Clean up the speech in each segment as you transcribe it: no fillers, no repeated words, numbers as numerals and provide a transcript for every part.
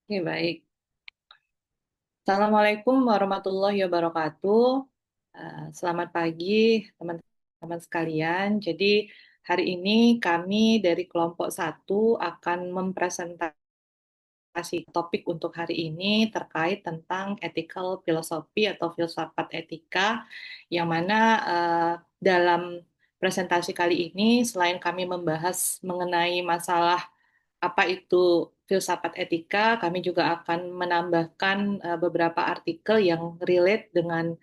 Oke, baik. Assalamualaikum warahmatullahi wabarakatuh. Selamat pagi, teman-teman sekalian. Jadi, hari ini kami dari kelompok satu akan mempresentasi topik untuk hari ini terkait tentang ethical philosophy atau filsafat etika, yang mana dalam presentasi kali ini, selain kami membahas mengenai masalah apa itu filsafat etika, kami juga akan menambahkan beberapa artikel yang relate dengan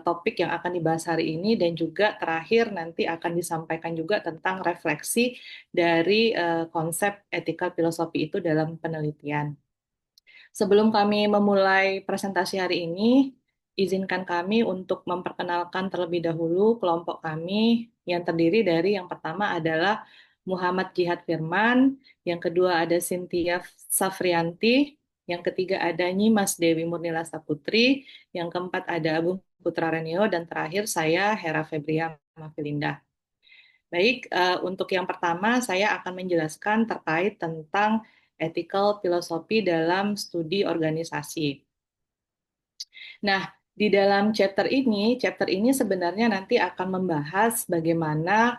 topik yang akan dibahas hari ini dan juga terakhir nanti akan disampaikan juga tentang refleksi dari konsep etika filosofi itu dalam penelitian. Sebelum kami memulai presentasi hari ini, izinkan kami untuk memperkenalkan terlebih dahulu kelompok kami yang terdiri dari yang pertama adalah Muhammad Jihad Firman, yang kedua ada Cynthia Safrianti, yang ketiga ada Nyimas Dewi Murnila Saputri, yang keempat ada Agung Putra Renio, dan terakhir saya Hera Febria Mafilinda. Baik, untuk yang pertama saya akan menjelaskan terkait tentang ethical filosofi dalam studi organisasi. Nah, di dalam chapter ini sebenarnya nanti akan membahas bagaimana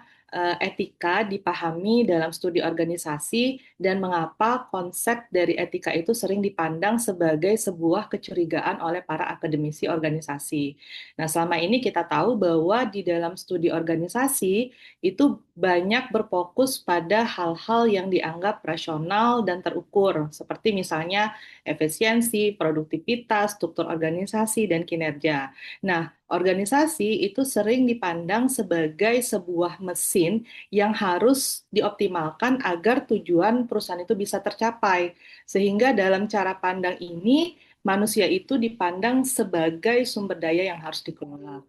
etika dipahami dalam studi organisasi dan mengapa konsep dari etika itu sering dipandang sebagai sebuah kecurigaan oleh para akademisi organisasi. Nah, selama ini kita tahu bahwa di dalam studi organisasi itu banyak berfokus pada hal-hal yang dianggap rasional dan terukur, seperti misalnya efisiensi, produktivitas, struktur organisasi, dan kinerja. Nah, organisasi itu sering dipandang sebagai sebuah mesin yang harus dioptimalkan agar tujuan perusahaan itu bisa tercapai. Sehingga dalam cara pandang ini, manusia itu dipandang sebagai sumber daya yang harus dikelola.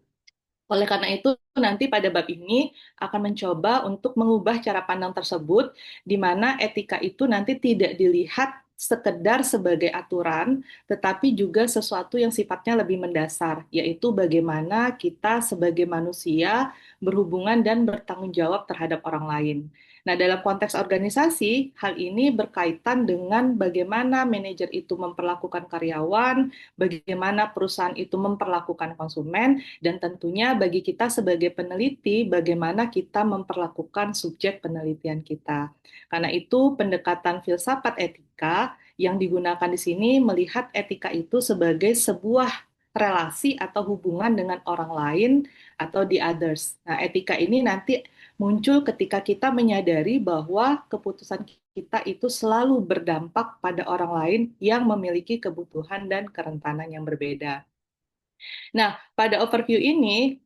Oleh karena itu, nanti pada bab ini akan mencoba untuk mengubah cara pandang tersebut, di mana etika itu nanti tidak dilihat sekedar sebagai aturan, tetapi juga sesuatu yang sifatnya lebih mendasar, yaitu bagaimana kita sebagai manusia berhubungan dan bertanggung jawab terhadap orang lain. Nah, dalam konteks organisasi, hal ini berkaitan dengan bagaimana manajer itu memperlakukan karyawan, bagaimana perusahaan itu memperlakukan konsumen, dan tentunya bagi kita sebagai peneliti, bagaimana kita memperlakukan subjek penelitian kita. Karena itu, pendekatan filsafat etika yang digunakan di sini melihat etika itu sebagai sebuah relasi atau hubungan dengan orang lain atau the others. Nah, etika ini nanti muncul ketika kita menyadari bahwa keputusan kita itu selalu berdampak pada orang lain yang memiliki kebutuhan dan kerentanan yang berbeda. Nah, pada overview ini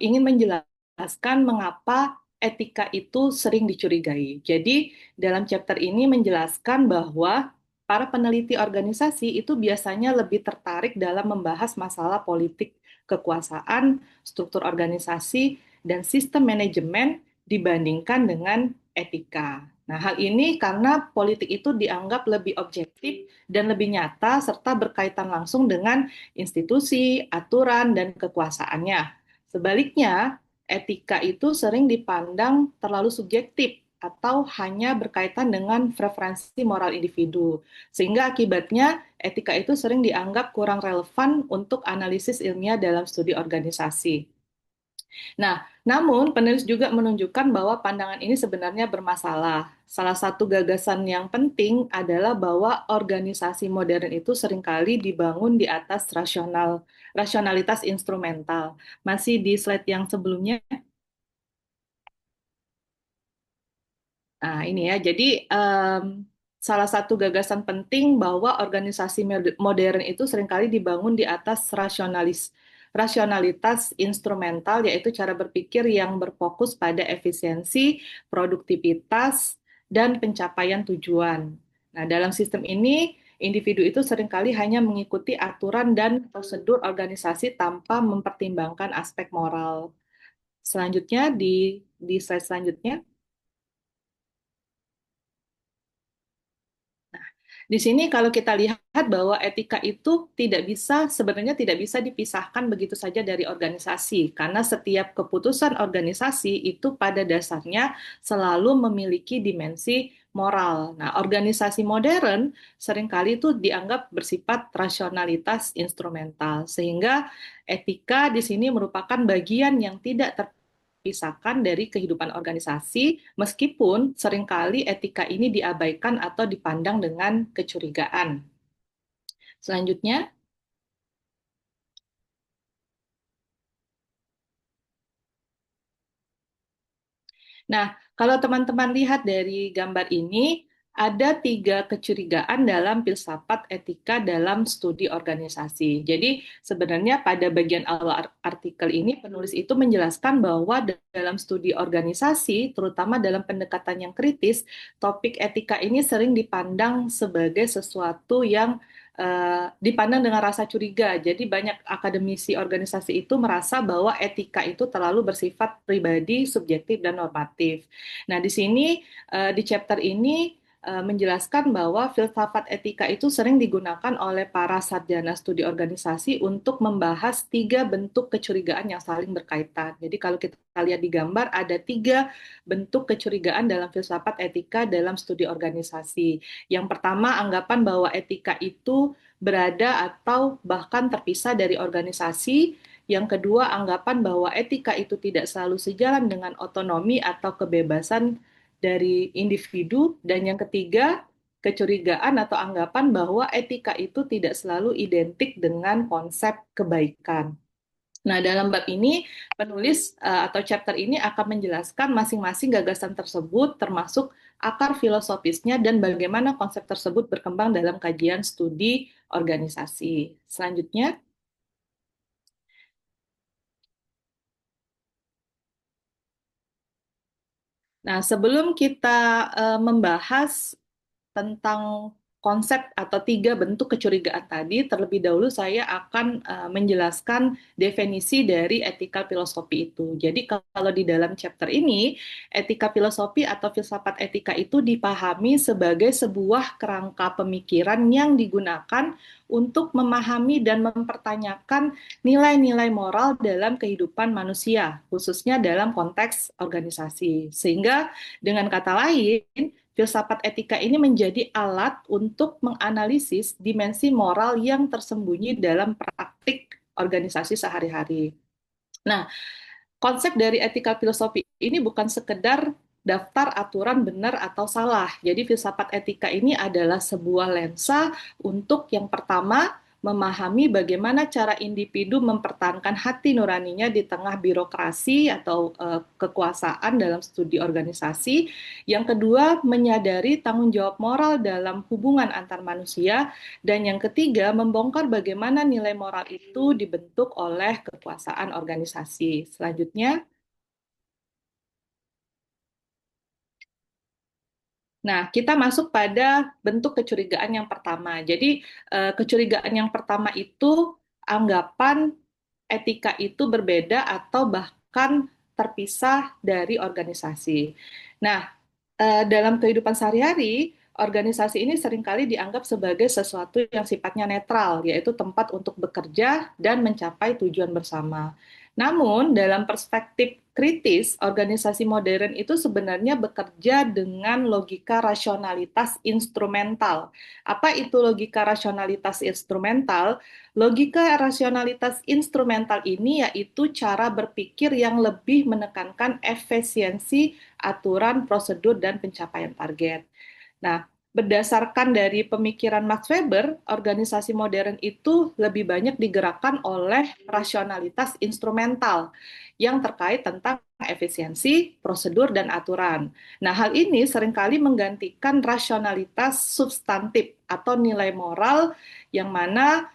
ingin menjelaskan mengapa etika itu sering dicurigai. Jadi, dalam chapter ini menjelaskan bahwa para peneliti organisasi itu biasanya lebih tertarik dalam membahas masalah politik kekuasaan, struktur organisasi, dan sistem manajemen dibandingkan dengan etika. Nah, hal ini karena politik itu dianggap lebih objektif dan lebih nyata serta berkaitan langsung dengan institusi, aturan, dan kekuasaannya. Sebaliknya, etika itu sering dipandang terlalu subjektif atau hanya berkaitan dengan preferensi moral individu. Sehingga akibatnya etika itu sering dianggap kurang relevan untuk analisis ilmiah dalam studi organisasi. Nah, namun penulis juga menunjukkan bahwa pandangan ini sebenarnya bermasalah. Salah satu gagasan yang penting adalah bahwa organisasi modern itu seringkali dibangun di atas rasionalitas instrumental. Masih di slide yang sebelumnya. Nah, ini ya. Jadi salah satu gagasan penting bahwa organisasi modern itu seringkali dibangun di atas rasionalitas instrumental, yaitu cara berpikir yang berfokus pada efisiensi, produktivitas, dan pencapaian tujuan. Nah, dalam sistem ini, individu itu seringkali hanya mengikuti aturan dan prosedur organisasi tanpa mempertimbangkan aspek moral. Selanjutnya, di slide selanjutnya. Di sini kalau kita lihat bahwa etika itu sebenarnya tidak bisa dipisahkan begitu saja dari organisasi, karena setiap keputusan organisasi itu pada dasarnya selalu memiliki dimensi moral. Nah, organisasi modern seringkali itu dianggap bersifat rasionalitas instrumental, sehingga etika di sini merupakan bagian yang tidak terpisahkan dari kehidupan organisasi, meskipun seringkali etika ini diabaikan atau dipandang dengan kecurigaan. Selanjutnya, nah, kalau teman-teman lihat dari gambar ini, ada tiga kecurigaan dalam filsafat etika dalam studi organisasi. Jadi, sebenarnya pada bagian awal artikel ini, penulis itu menjelaskan bahwa dalam studi organisasi, terutama dalam pendekatan yang kritis, topik etika ini sering dipandang sebagai sesuatu yang dipandang dengan rasa curiga. Jadi banyak akademisi organisasi itu merasa bahwa etika itu terlalu bersifat pribadi, subjektif, dan normatif. Nah, di sini di chapter ini menjelaskan bahwa filsafat etika itu sering digunakan oleh para sarjana studi organisasi untuk membahas tiga bentuk kecurigaan yang saling berkaitan. Jadi kalau kita lihat di gambar ada tiga bentuk kecurigaan dalam filsafat etika dalam studi organisasi. Yang pertama, anggapan bahwa etika itu berada atau bahkan terpisah dari organisasi. Yang kedua, anggapan bahwa etika itu tidak selalu sejalan dengan otonomi atau kebebasan dari individu. Dan yang ketiga, kecurigaan atau anggapan bahwa etika itu tidak selalu identik dengan konsep kebaikan. Nah, dalam bab ini, penulis atau chapter ini akan menjelaskan masing-masing gagasan tersebut, termasuk akar filosofisnya dan bagaimana konsep tersebut berkembang dalam kajian studi organisasi. Selanjutnya, nah sebelum kita membahas tentang konsep atau tiga bentuk kecurigaan tadi, terlebih dahulu saya akan menjelaskan definisi dari etika filosofi itu. Jadi kalau di dalam chapter ini, etika filosofi atau filsafat etika itu dipahami sebagai sebuah kerangka pemikiran yang digunakan untuk memahami dan mempertanyakan nilai-nilai moral dalam kehidupan manusia, khususnya dalam konteks organisasi. Sehingga dengan kata lain, filsafat etika ini menjadi alat untuk menganalisis dimensi moral yang tersembunyi dalam praktik organisasi sehari-hari. Nah, konsep dari etika filosofi ini bukan sekedar daftar aturan benar atau salah. Jadi filsafat etika ini adalah sebuah lensa untuk yang pertama memahami bagaimana cara individu mempertahankan hati nuraninya di tengah birokrasi atau kekuasaan dalam studi organisasi. Yang kedua, menyadari tanggung jawab moral dalam hubungan antar manusia. Dan yang ketiga, membongkar bagaimana nilai moral itu dibentuk oleh kekuasaan organisasi. Selanjutnya, nah, kita masuk pada bentuk kecurigaan yang pertama. Jadi, kecurigaan yang pertama itu anggapan etika itu berbeda atau bahkan terpisah dari organisasi. Nah, dalam kehidupan sehari-hari, organisasi ini seringkali dianggap sebagai sesuatu yang sifatnya netral, yaitu tempat untuk bekerja dan mencapai tujuan bersama. Namun, dalam perspektif kritis, organisasi modern itu sebenarnya bekerja dengan logika rasionalitas instrumental. Apa itu logika rasionalitas instrumental? Logika rasionalitas instrumental ini yaitu cara berpikir yang lebih menekankan efisiensi aturan, prosedur, dan pencapaian target. Nah, berdasarkan dari pemikiran Max Weber, organisasi modern itu lebih banyak digerakkan oleh rasionalitas instrumental yang terkait tentang efisiensi, prosedur, dan aturan. Nah, hal ini seringkali menggantikan rasionalitas substantif atau nilai moral yang mana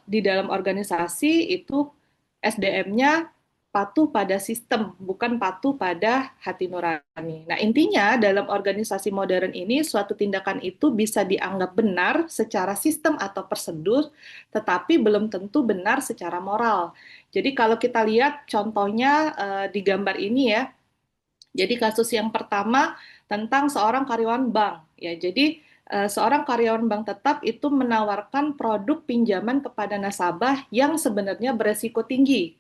di dalam organisasi itu SDM-nya patuh pada sistem, bukan patuh pada hati nurani. Nah, intinya dalam organisasi modern ini, suatu tindakan itu bisa dianggap benar secara sistem atau prosedur, tetapi belum tentu benar secara moral. Jadi kalau kita lihat contohnya di gambar ini ya, jadi kasus yang pertama tentang seorang karyawan bank ya. Jadi seorang karyawan bank tetap itu menawarkan produk pinjaman kepada nasabah yang sebenarnya beresiko tinggi,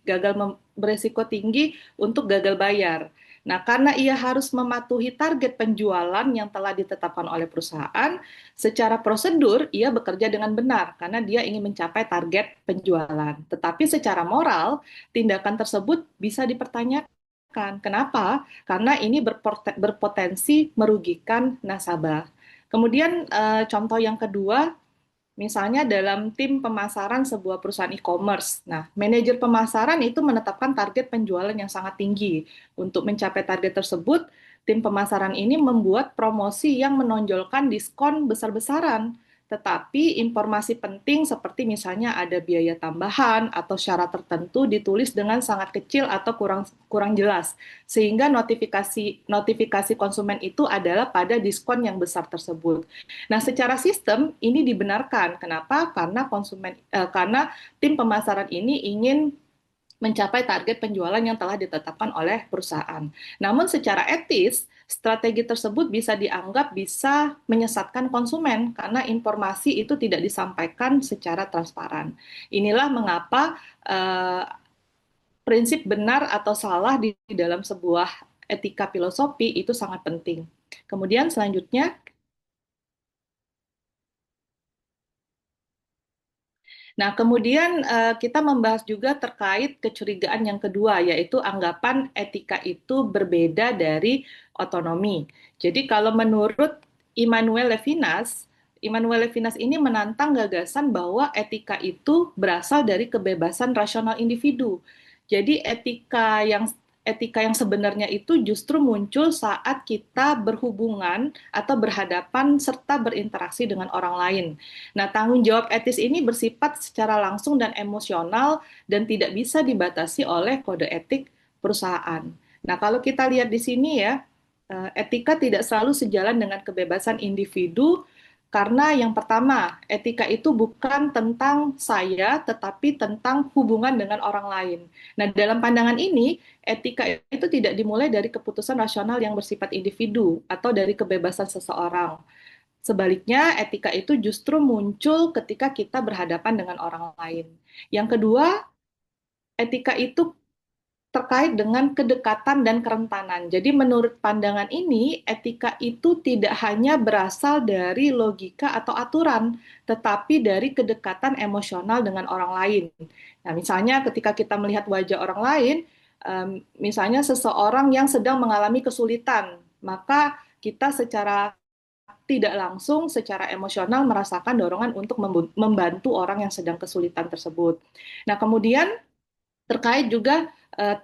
beresiko tinggi untuk gagal bayar. Nah, karena ia harus mematuhi target penjualan yang telah ditetapkan oleh perusahaan, secara prosedur ia bekerja dengan benar karena dia ingin mencapai target penjualan. Tetapi secara moral, tindakan tersebut bisa dipertanyakan. Kenapa? Karena ini berpotensi merugikan nasabah. Kemudian contoh yang kedua, misalnya dalam tim pemasaran sebuah perusahaan e-commerce. Nah, manajer pemasaran itu menetapkan target penjualan yang sangat tinggi. Untuk mencapai target tersebut, tim pemasaran ini membuat promosi yang menonjolkan diskon besar-besaran. Tetapi informasi penting seperti misalnya ada biaya tambahan atau syarat tertentu ditulis dengan sangat kecil atau kurang kurang jelas, sehingga notifikasi notifikasi konsumen itu adalah pada diskon yang besar tersebut. Nah, secara sistem ini dibenarkan. Kenapa? Karena tim pemasaran ini ingin mencapai target penjualan yang telah ditetapkan oleh perusahaan. Namun secara etis, strategi tersebut bisa dianggap bisa menyesatkan konsumen karena informasi itu tidak disampaikan secara transparan. Inilah mengapa prinsip benar atau salah di dalam sebuah etika filosofi itu sangat penting. Kemudian selanjutnya, nah, kemudian kita membahas juga terkait kecurigaan yang kedua, yaitu anggapan etika itu berbeda dari otonomi. Jadi kalau menurut Immanuel Levinas ini menantang gagasan bahwa etika itu berasal dari kebebasan rasional individu. Jadi etika yang sebenarnya itu justru muncul saat kita berhubungan atau berhadapan serta berinteraksi dengan orang lain. Nah, tanggung jawab etis ini bersifat secara langsung dan emosional dan tidak bisa dibatasi oleh kode etik perusahaan. Nah, kalau kita lihat di sini ya, etika tidak selalu sejalan dengan kebebasan individu karena yang pertama, etika itu bukan tentang saya, tetapi tentang hubungan dengan orang lain. Nah, dalam pandangan ini, etika itu tidak dimulai dari keputusan rasional yang bersifat individu atau dari kebebasan seseorang. Sebaliknya, etika itu justru muncul ketika kita berhadapan dengan orang lain. Yang kedua, etika itu terkait dengan kedekatan dan kerentanan. Jadi menurut pandangan ini, etika itu tidak hanya berasal dari logika atau aturan, tetapi dari kedekatan emosional dengan orang lain. Nah, misalnya ketika kita melihat wajah orang lain, misalnya seseorang yang sedang mengalami kesulitan, maka kita secara tidak langsung secara emosional merasakan dorongan untuk membantu orang yang sedang kesulitan tersebut. Nah, kemudian terkait juga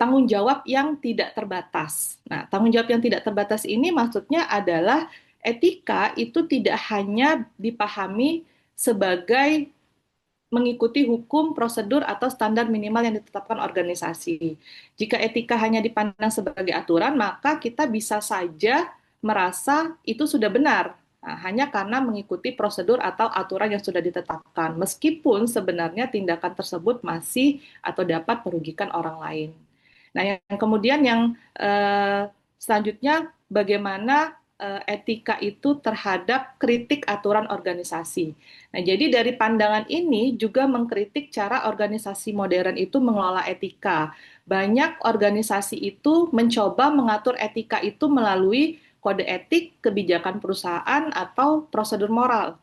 tanggung jawab yang tidak terbatas. Nah, tanggung jawab yang tidak terbatas ini maksudnya adalah etika itu tidak hanya dipahami sebagai mengikuti hukum, prosedur, atau standar minimal yang ditetapkan organisasi. Jika etika hanya dipandang sebagai aturan, maka kita bisa saja merasa itu sudah benar. Nah, hanya karena mengikuti prosedur atau aturan yang sudah ditetapkan, meskipun sebenarnya tindakan tersebut masih atau dapat merugikan orang lain. Nah, yang kemudian yang selanjutnya, bagaimana etika itu terhadap kritik aturan organisasi. Nah, jadi dari pandangan ini juga mengkritik cara organisasi modern itu mengelola etika. Banyak organisasi itu mencoba mengatur etika itu melalui kode etik, kebijakan perusahaan, atau prosedur moral.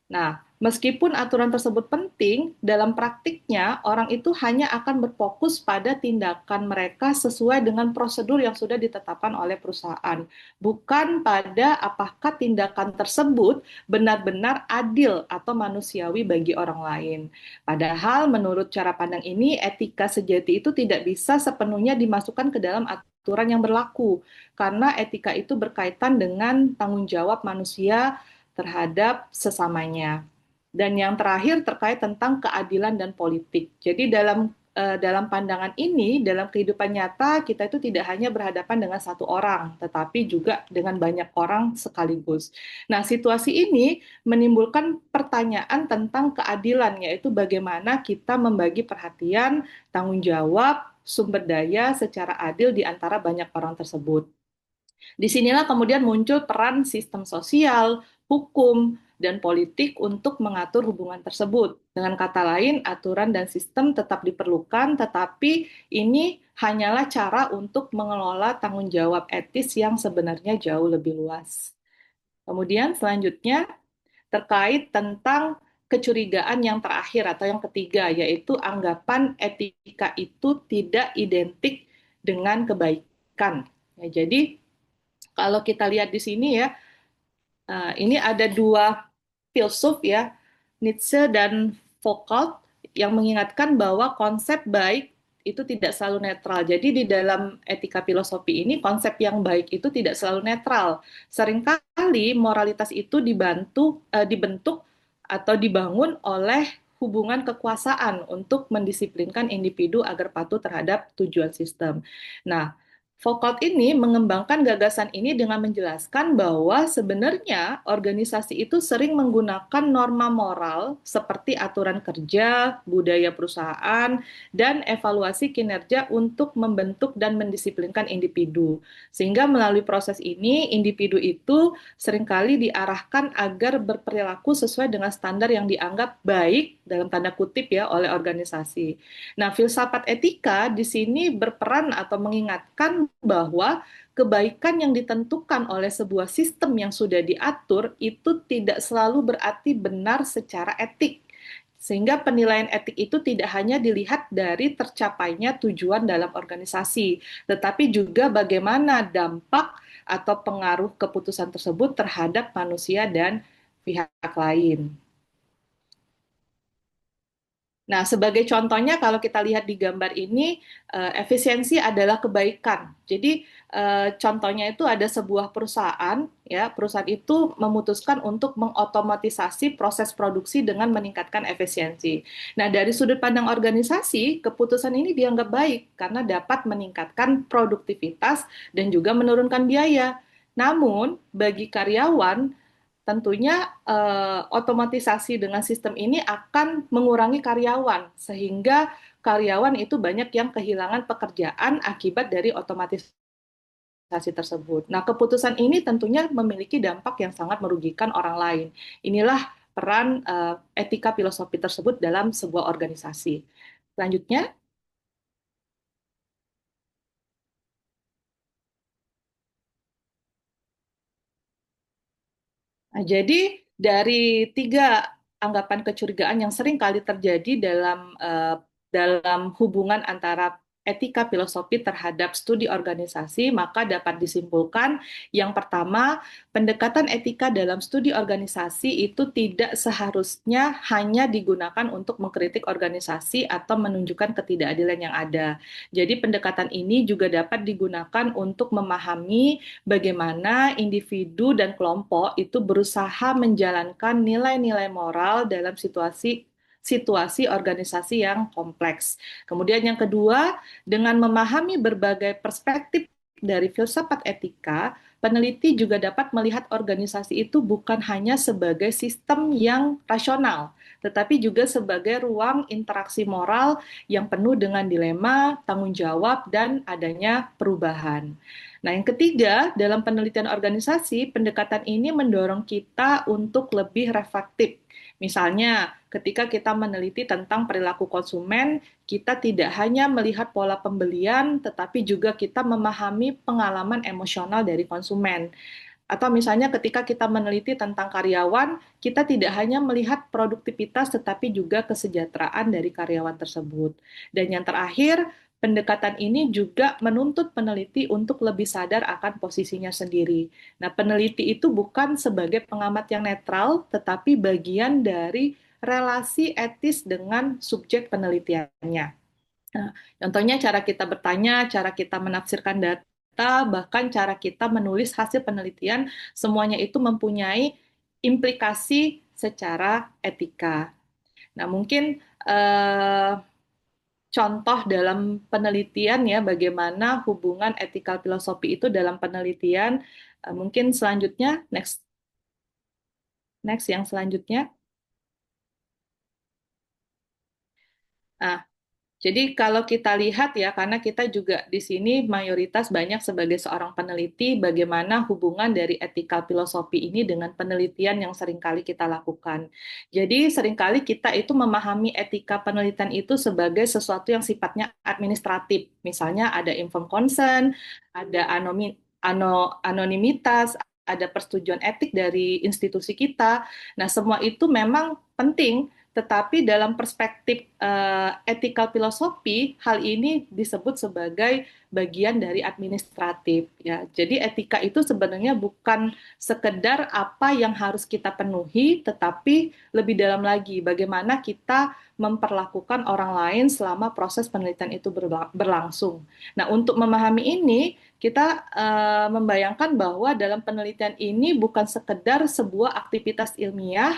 Nah, meskipun aturan tersebut penting, dalam praktiknya orang itu hanya akan berfokus pada tindakan mereka sesuai dengan prosedur yang sudah ditetapkan oleh perusahaan, bukan pada apakah tindakan tersebut benar-benar adil atau manusiawi bagi orang lain. Padahal menurut cara pandang ini, etika sejati itu tidak bisa sepenuhnya dimasukkan ke dalam aturan yang berlaku, karena etika itu berkaitan dengan tanggung jawab manusia terhadap sesamanya. Dan yang terakhir terkait tentang keadilan dan politik. Jadi dalam pandangan ini, dalam kehidupan nyata, kita itu tidak hanya berhadapan dengan satu orang, tetapi juga dengan banyak orang sekaligus. Nah, situasi ini menimbulkan pertanyaan tentang keadilan, yaitu bagaimana kita membagi perhatian, tanggung jawab, sumber daya secara adil di antara banyak orang tersebut. Disinilah kemudian muncul peran sistem sosial, hukum, dan politik untuk mengatur hubungan tersebut. Dengan kata lain, aturan dan sistem tetap diperlukan, tetapi ini hanyalah cara untuk mengelola tanggung jawab etis yang sebenarnya jauh lebih luas. Kemudian selanjutnya terkait tentang kecurigaan yang terakhir atau yang ketiga, yaitu anggapan etika itu tidak identik dengan kebaikan. Ya, jadi kalau kita lihat di sini ya, ini ada dua filsuf ya, Nietzsche dan Foucault yang mengingatkan bahwa konsep baik itu tidak selalu netral. Jadi di dalam etika filosofi ini konsep yang baik itu tidak selalu netral. Seringkali moralitas itu dibentuk atau dibangun oleh hubungan kekuasaan untuk mendisiplinkan individu agar patuh terhadap tujuan sistem. Nah, Foucault ini mengembangkan gagasan ini dengan menjelaskan bahwa sebenarnya organisasi itu sering menggunakan norma moral seperti aturan kerja, budaya perusahaan, dan evaluasi kinerja untuk membentuk dan mendisiplinkan individu. Sehingga melalui proses ini, individu itu seringkali diarahkan agar berperilaku sesuai dengan standar yang dianggap baik dalam tanda kutip ya oleh organisasi. Nah, filsafat etika di sini berperan atau mengingatkan bahwa kebaikan yang ditentukan oleh sebuah sistem yang sudah diatur itu tidak selalu berarti benar secara etik. Sehingga penilaian etik itu tidak hanya dilihat dari tercapainya tujuan dalam organisasi, tetapi juga bagaimana dampak atau pengaruh keputusan tersebut terhadap manusia dan pihak lain. Nah, sebagai contohnya, kalau kita lihat di gambar ini, efisiensi adalah kebaikan. Jadi, contohnya itu ada sebuah perusahaan, ya, perusahaan itu memutuskan untuk mengotomatisasi proses produksi dengan meningkatkan efisiensi. Nah, dari sudut pandang organisasi, keputusan ini dianggap baik karena dapat meningkatkan produktivitas dan juga menurunkan biaya. Namun, bagi karyawan, tentunya otomatisasi dengan sistem ini akan mengurangi karyawan, sehingga karyawan itu banyak yang kehilangan pekerjaan akibat dari otomatisasi tersebut. Nah, keputusan ini tentunya memiliki dampak yang sangat merugikan orang lain. Inilah peran etika filosofi tersebut dalam sebuah organisasi. Selanjutnya, nah, jadi dari tiga anggapan kecurigaan yang sering kali terjadi dalam hubungan antara etika filosofi terhadap studi organisasi, maka dapat disimpulkan yang pertama, pendekatan etika dalam studi organisasi itu tidak seharusnya hanya digunakan untuk mengkritik organisasi atau menunjukkan ketidakadilan yang ada. Jadi pendekatan ini juga dapat digunakan untuk memahami bagaimana individu dan kelompok itu berusaha menjalankan nilai-nilai moral dalam situasi organisasi yang kompleks. Kemudian yang kedua, dengan memahami berbagai perspektif dari filsafat etika, peneliti juga dapat melihat organisasi itu bukan hanya sebagai sistem yang rasional, tetapi juga sebagai ruang interaksi moral yang penuh dengan dilema, tanggung jawab, dan adanya perubahan. Nah, yang ketiga, dalam penelitian organisasi, pendekatan ini mendorong kita untuk lebih reflektif. Misalnya, ketika kita meneliti tentang perilaku konsumen, kita tidak hanya melihat pola pembelian, tetapi juga kita memahami pengalaman emosional dari konsumen. Atau misalnya ketika kita meneliti tentang karyawan, kita tidak hanya melihat produktivitas tetapi juga kesejahteraan dari karyawan tersebut. Dan yang terakhir, pendekatan ini juga menuntut peneliti untuk lebih sadar akan posisinya sendiri. Nah, peneliti itu bukan sebagai pengamat yang netral, tetapi bagian dari relasi etis dengan subjek penelitiannya. Nah, contohnya cara kita bertanya, cara kita menafsirkan data, bahkan cara kita menulis hasil penelitian, semuanya itu mempunyai implikasi secara etika. Nah, mungkin eh, contoh dalam penelitian ya, bagaimana hubungan etikal filosofi itu dalam penelitian, mungkin selanjutnya, next yang selanjutnya. Nah, Jadi kalau kita lihat ya, karena kita juga di sini mayoritas banyak sebagai seorang peneliti, bagaimana hubungan dari etikal filosofi ini dengan penelitian yang seringkali kita lakukan. Jadi seringkali kita itu memahami etika penelitian itu sebagai sesuatu yang sifatnya administratif. Misalnya ada informed consent, ada anonimitas, ada persetujuan etik dari institusi kita. Nah, semua itu memang penting, tetapi dalam perspektif etikal filosofi, hal ini disebut sebagai bagian dari administratif. Ya, jadi etika itu sebenarnya bukan sekedar apa yang harus kita penuhi, tetapi lebih dalam lagi bagaimana kita memperlakukan orang lain selama proses penelitian itu berlangsung. Nah, untuk memahami ini, kita membayangkan bahwa dalam penelitian ini bukan sekedar sebuah aktivitas ilmiah,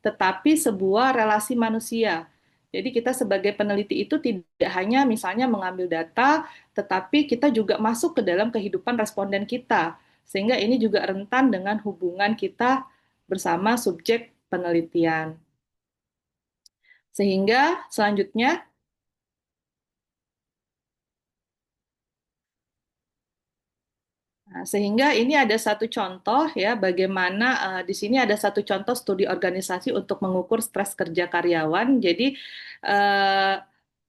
tetapi sebuah relasi manusia. Jadi kita sebagai peneliti itu tidak hanya misalnya mengambil data, tetapi kita juga masuk ke dalam kehidupan responden kita. Sehingga ini juga rentan dengan hubungan kita bersama subjek penelitian. Sehingga selanjutnya, sehingga ini ada satu contoh ya bagaimana di sini ada satu contoh studi organisasi untuk mengukur stres kerja karyawan. Jadi eh,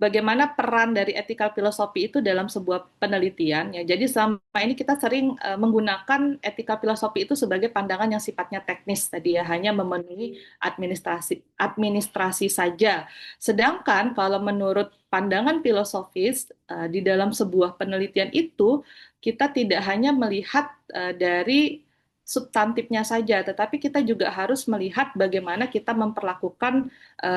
bagaimana peran dari etikal filosofi itu dalam sebuah penelitian ya. Jadi selama ini kita sering menggunakan etikal filosofi itu sebagai pandangan yang sifatnya teknis tadi ya, hanya memenuhi administrasi saja. Sedangkan kalau menurut pandangan filosofis di dalam sebuah penelitian itu kita tidak hanya melihat dari substantifnya saja, tetapi kita juga harus melihat bagaimana kita memperlakukan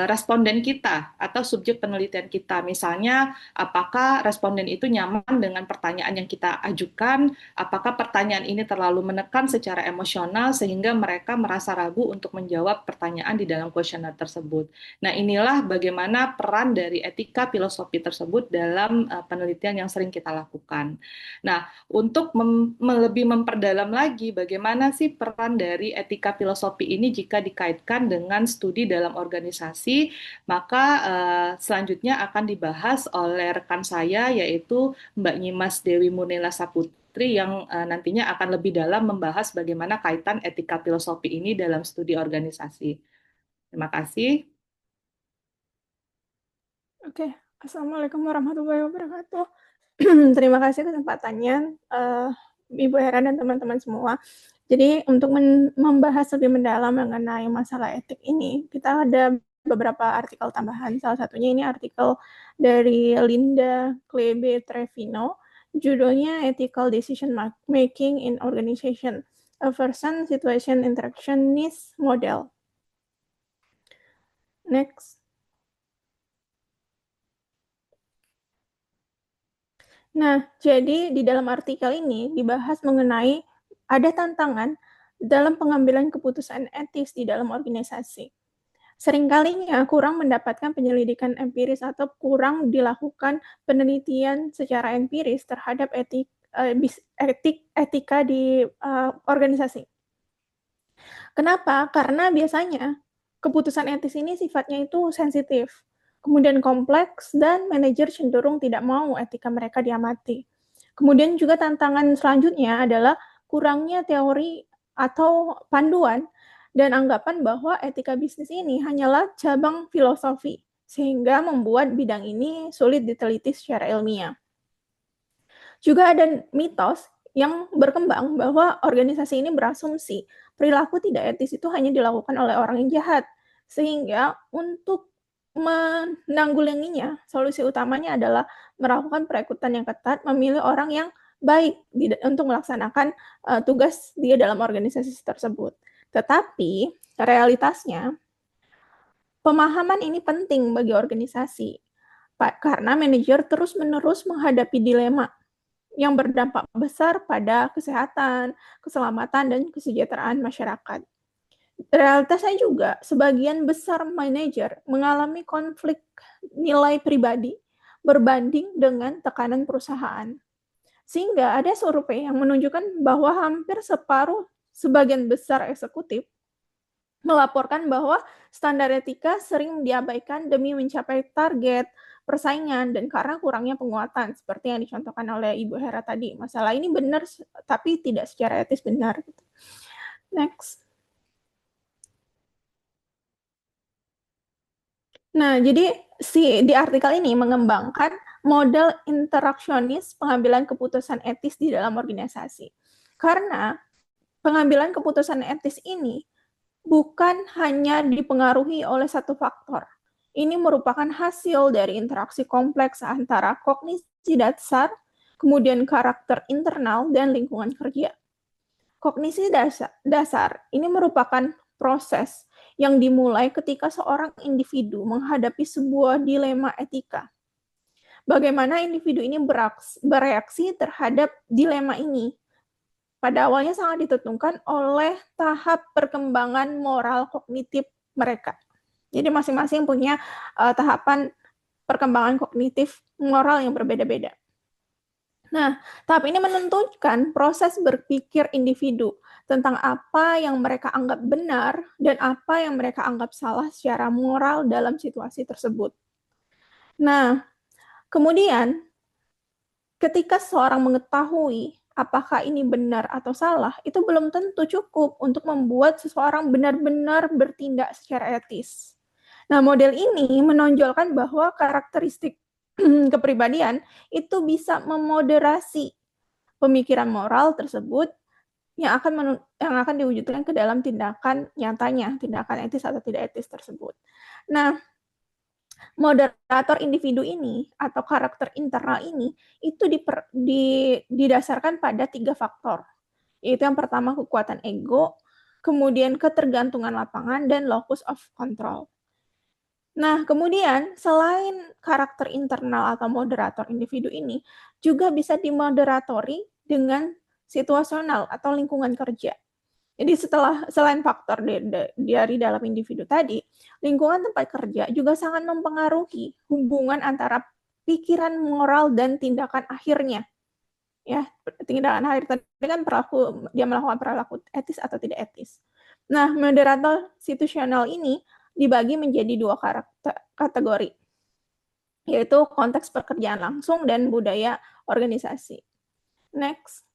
responden kita atau subjek penelitian kita. Misalnya, apakah responden itu nyaman dengan pertanyaan yang kita ajukan, apakah pertanyaan ini terlalu menekan secara emosional sehingga mereka merasa ragu untuk menjawab pertanyaan di dalam kuesioner tersebut. Nah, inilah bagaimana peran dari etika filosofi tersebut dalam penelitian yang sering kita lakukan. Nah, untuk lebih memperdalam lagi bagaimana sih peran dari etika filosofi ini jika dikaitkan dengan studi dalam organisasi, maka selanjutnya akan dibahas oleh rekan saya yaitu Mbak Nyimas Dewi Munela Saputri yang nantinya akan lebih dalam membahas bagaimana kaitan etika filosofi ini dalam studi organisasi. Terima kasih. Oke, Assalamualaikum warahmatullahi wabarakatuh. Terima kasih kesempatannya, Ibu Hera dan teman-teman semua. Jadi untuk membahas lebih mendalam mengenai masalah etik ini, kita ada beberapa artikel tambahan. Salah satunya ini artikel dari Linda Klebe Trevino, judulnya Ethical Decision Making in Organization, a Person Situation Interactionist Model. Next. Nah, jadi di dalam artikel ini dibahas mengenai ada tantangan dalam pengambilan keputusan etis di dalam organisasi. Seringkalinya kurang mendapatkan penyelidikan empiris atau kurang dilakukan penelitian secara empiris terhadap etika di organisasi. Kenapa? Karena biasanya keputusan etis ini sifatnya itu sensitif, kemudian kompleks, dan manajer cenderung tidak mau etika mereka diamati. Kemudian juga tantangan selanjutnya adalah kurangnya teori atau panduan dan anggapan bahwa etika bisnis ini hanyalah cabang filosofi, sehingga membuat bidang ini sulit diteliti secara ilmiah. Juga ada mitos yang berkembang bahwa organisasi ini berasumsi perilaku tidak etis itu hanya dilakukan oleh orang yang jahat, sehingga untuk menanggulanginya, solusi utamanya adalah melakukan perekrutan yang ketat, memilih orang yang baik untuk melaksanakan tugas dia dalam organisasi tersebut. Tetapi realitasnya, pemahaman ini penting bagi organisasi, karena manajer terus-menerus menghadapi dilema yang berdampak besar pada kesehatan, keselamatan, dan kesejahteraan masyarakat. Realitasnya juga, sebagian besar manajer mengalami konflik nilai pribadi berbanding dengan tekanan perusahaan. Sehingga ada survei yang menunjukkan bahwa hampir sebagian besar eksekutif melaporkan bahwa standar etika sering diabaikan demi mencapai target, persaingan dan karena kurangnya penguatan, seperti yang dicontohkan oleh Ibu Hera tadi. Masalah ini benar, tapi tidak secara etis benar. Next. Nah, jadi di artikel ini mengembangkan model interaksionis pengambilan keputusan etis di dalam organisasi. Karena pengambilan keputusan etis ini bukan hanya dipengaruhi oleh satu faktor. Ini merupakan hasil dari interaksi kompleks antara kognisi dasar, kemudian karakter internal, dan lingkungan kerja. Kognisi dasar ini merupakan proses yang dimulai ketika seorang individu menghadapi sebuah dilema etika. Bagaimana individu ini bereaksi terhadap dilema ini? Pada awalnya sangat ditentukan oleh tahap perkembangan moral kognitif mereka. Jadi masing-masing punya tahapan perkembangan kognitif moral yang berbeda-beda. Nah, tahap ini menentukan proses berpikir individu tentang apa yang mereka anggap benar dan apa yang mereka anggap salah secara moral dalam situasi tersebut. Nah, kemudian ketika seseorang mengetahui apakah ini benar atau salah, itu belum tentu cukup untuk membuat seseorang benar-benar bertindak secara etis. Nah, model ini menonjolkan bahwa karakteristik kepribadian itu bisa memoderasi pemikiran moral tersebut yang akan diwujudkan ke dalam tindakan nyatanya, tindakan etis atau tidak etis tersebut. Nah, moderator individu ini atau karakter internal ini itu didasarkan pada 3 faktor, yaitu yang pertama kekuatan ego, kemudian ketergantungan lapangan, dan locus of control. Nah, kemudian selain karakter internal atau moderator individu ini, juga bisa dimoderatori dengan situasional atau lingkungan kerja. Jadi selain faktor dari dalam individu tadi, lingkungan tempat kerja juga sangat mempengaruhi hubungan antara pikiran moral dan tindakan akhirnya. Ya, tindakan akhir tadi kan dia melakukan perilaku etis atau tidak etis. Nah, moderator situasional ini dibagi menjadi 2 kategori, yaitu konteks pekerjaan langsung dan budaya organisasi. Next.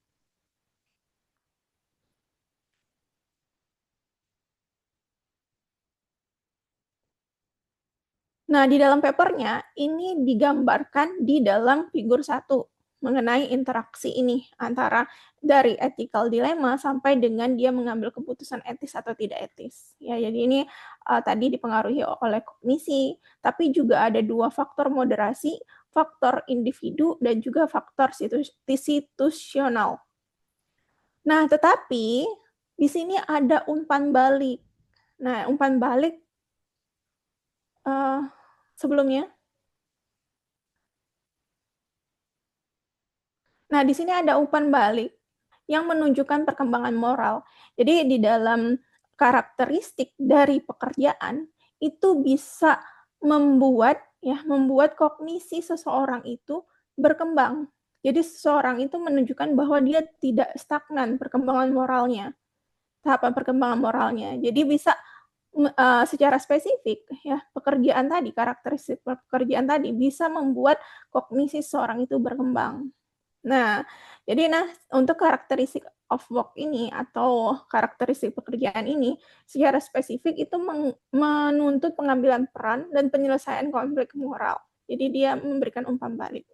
Nah, di dalam papernya, ini digambarkan di dalam figur 1 mengenai interaksi ini antara dari ethical dilemma sampai dengan dia mengambil keputusan etis atau tidak etis. Ya, jadi ini tadi dipengaruhi oleh kognisi, tapi juga ada 2 faktor moderasi, faktor individu dan juga faktor situasional. Nah, tetapi di sini ada umpan balik. Nah, umpan balik sebelumnya. Nah, di sini ada umpan balik yang menunjukkan perkembangan moral. Jadi di dalam karakteristik dari pekerjaan itu bisa membuat kognisi seseorang itu berkembang. Jadi seseorang itu menunjukkan bahwa dia tidak stagnan perkembangan moralnya, tahapan perkembangan moralnya. Jadi bisa secara spesifik ya pekerjaan tadi, karakteristik pekerjaan tadi bisa membuat kognisi seseorang itu berkembang. Nah, jadi untuk karakteristik of work ini atau karakteristik pekerjaan ini secara spesifik itu menuntut pengambilan peran dan penyelesaian konflik moral. Jadi dia memberikan umpan balik.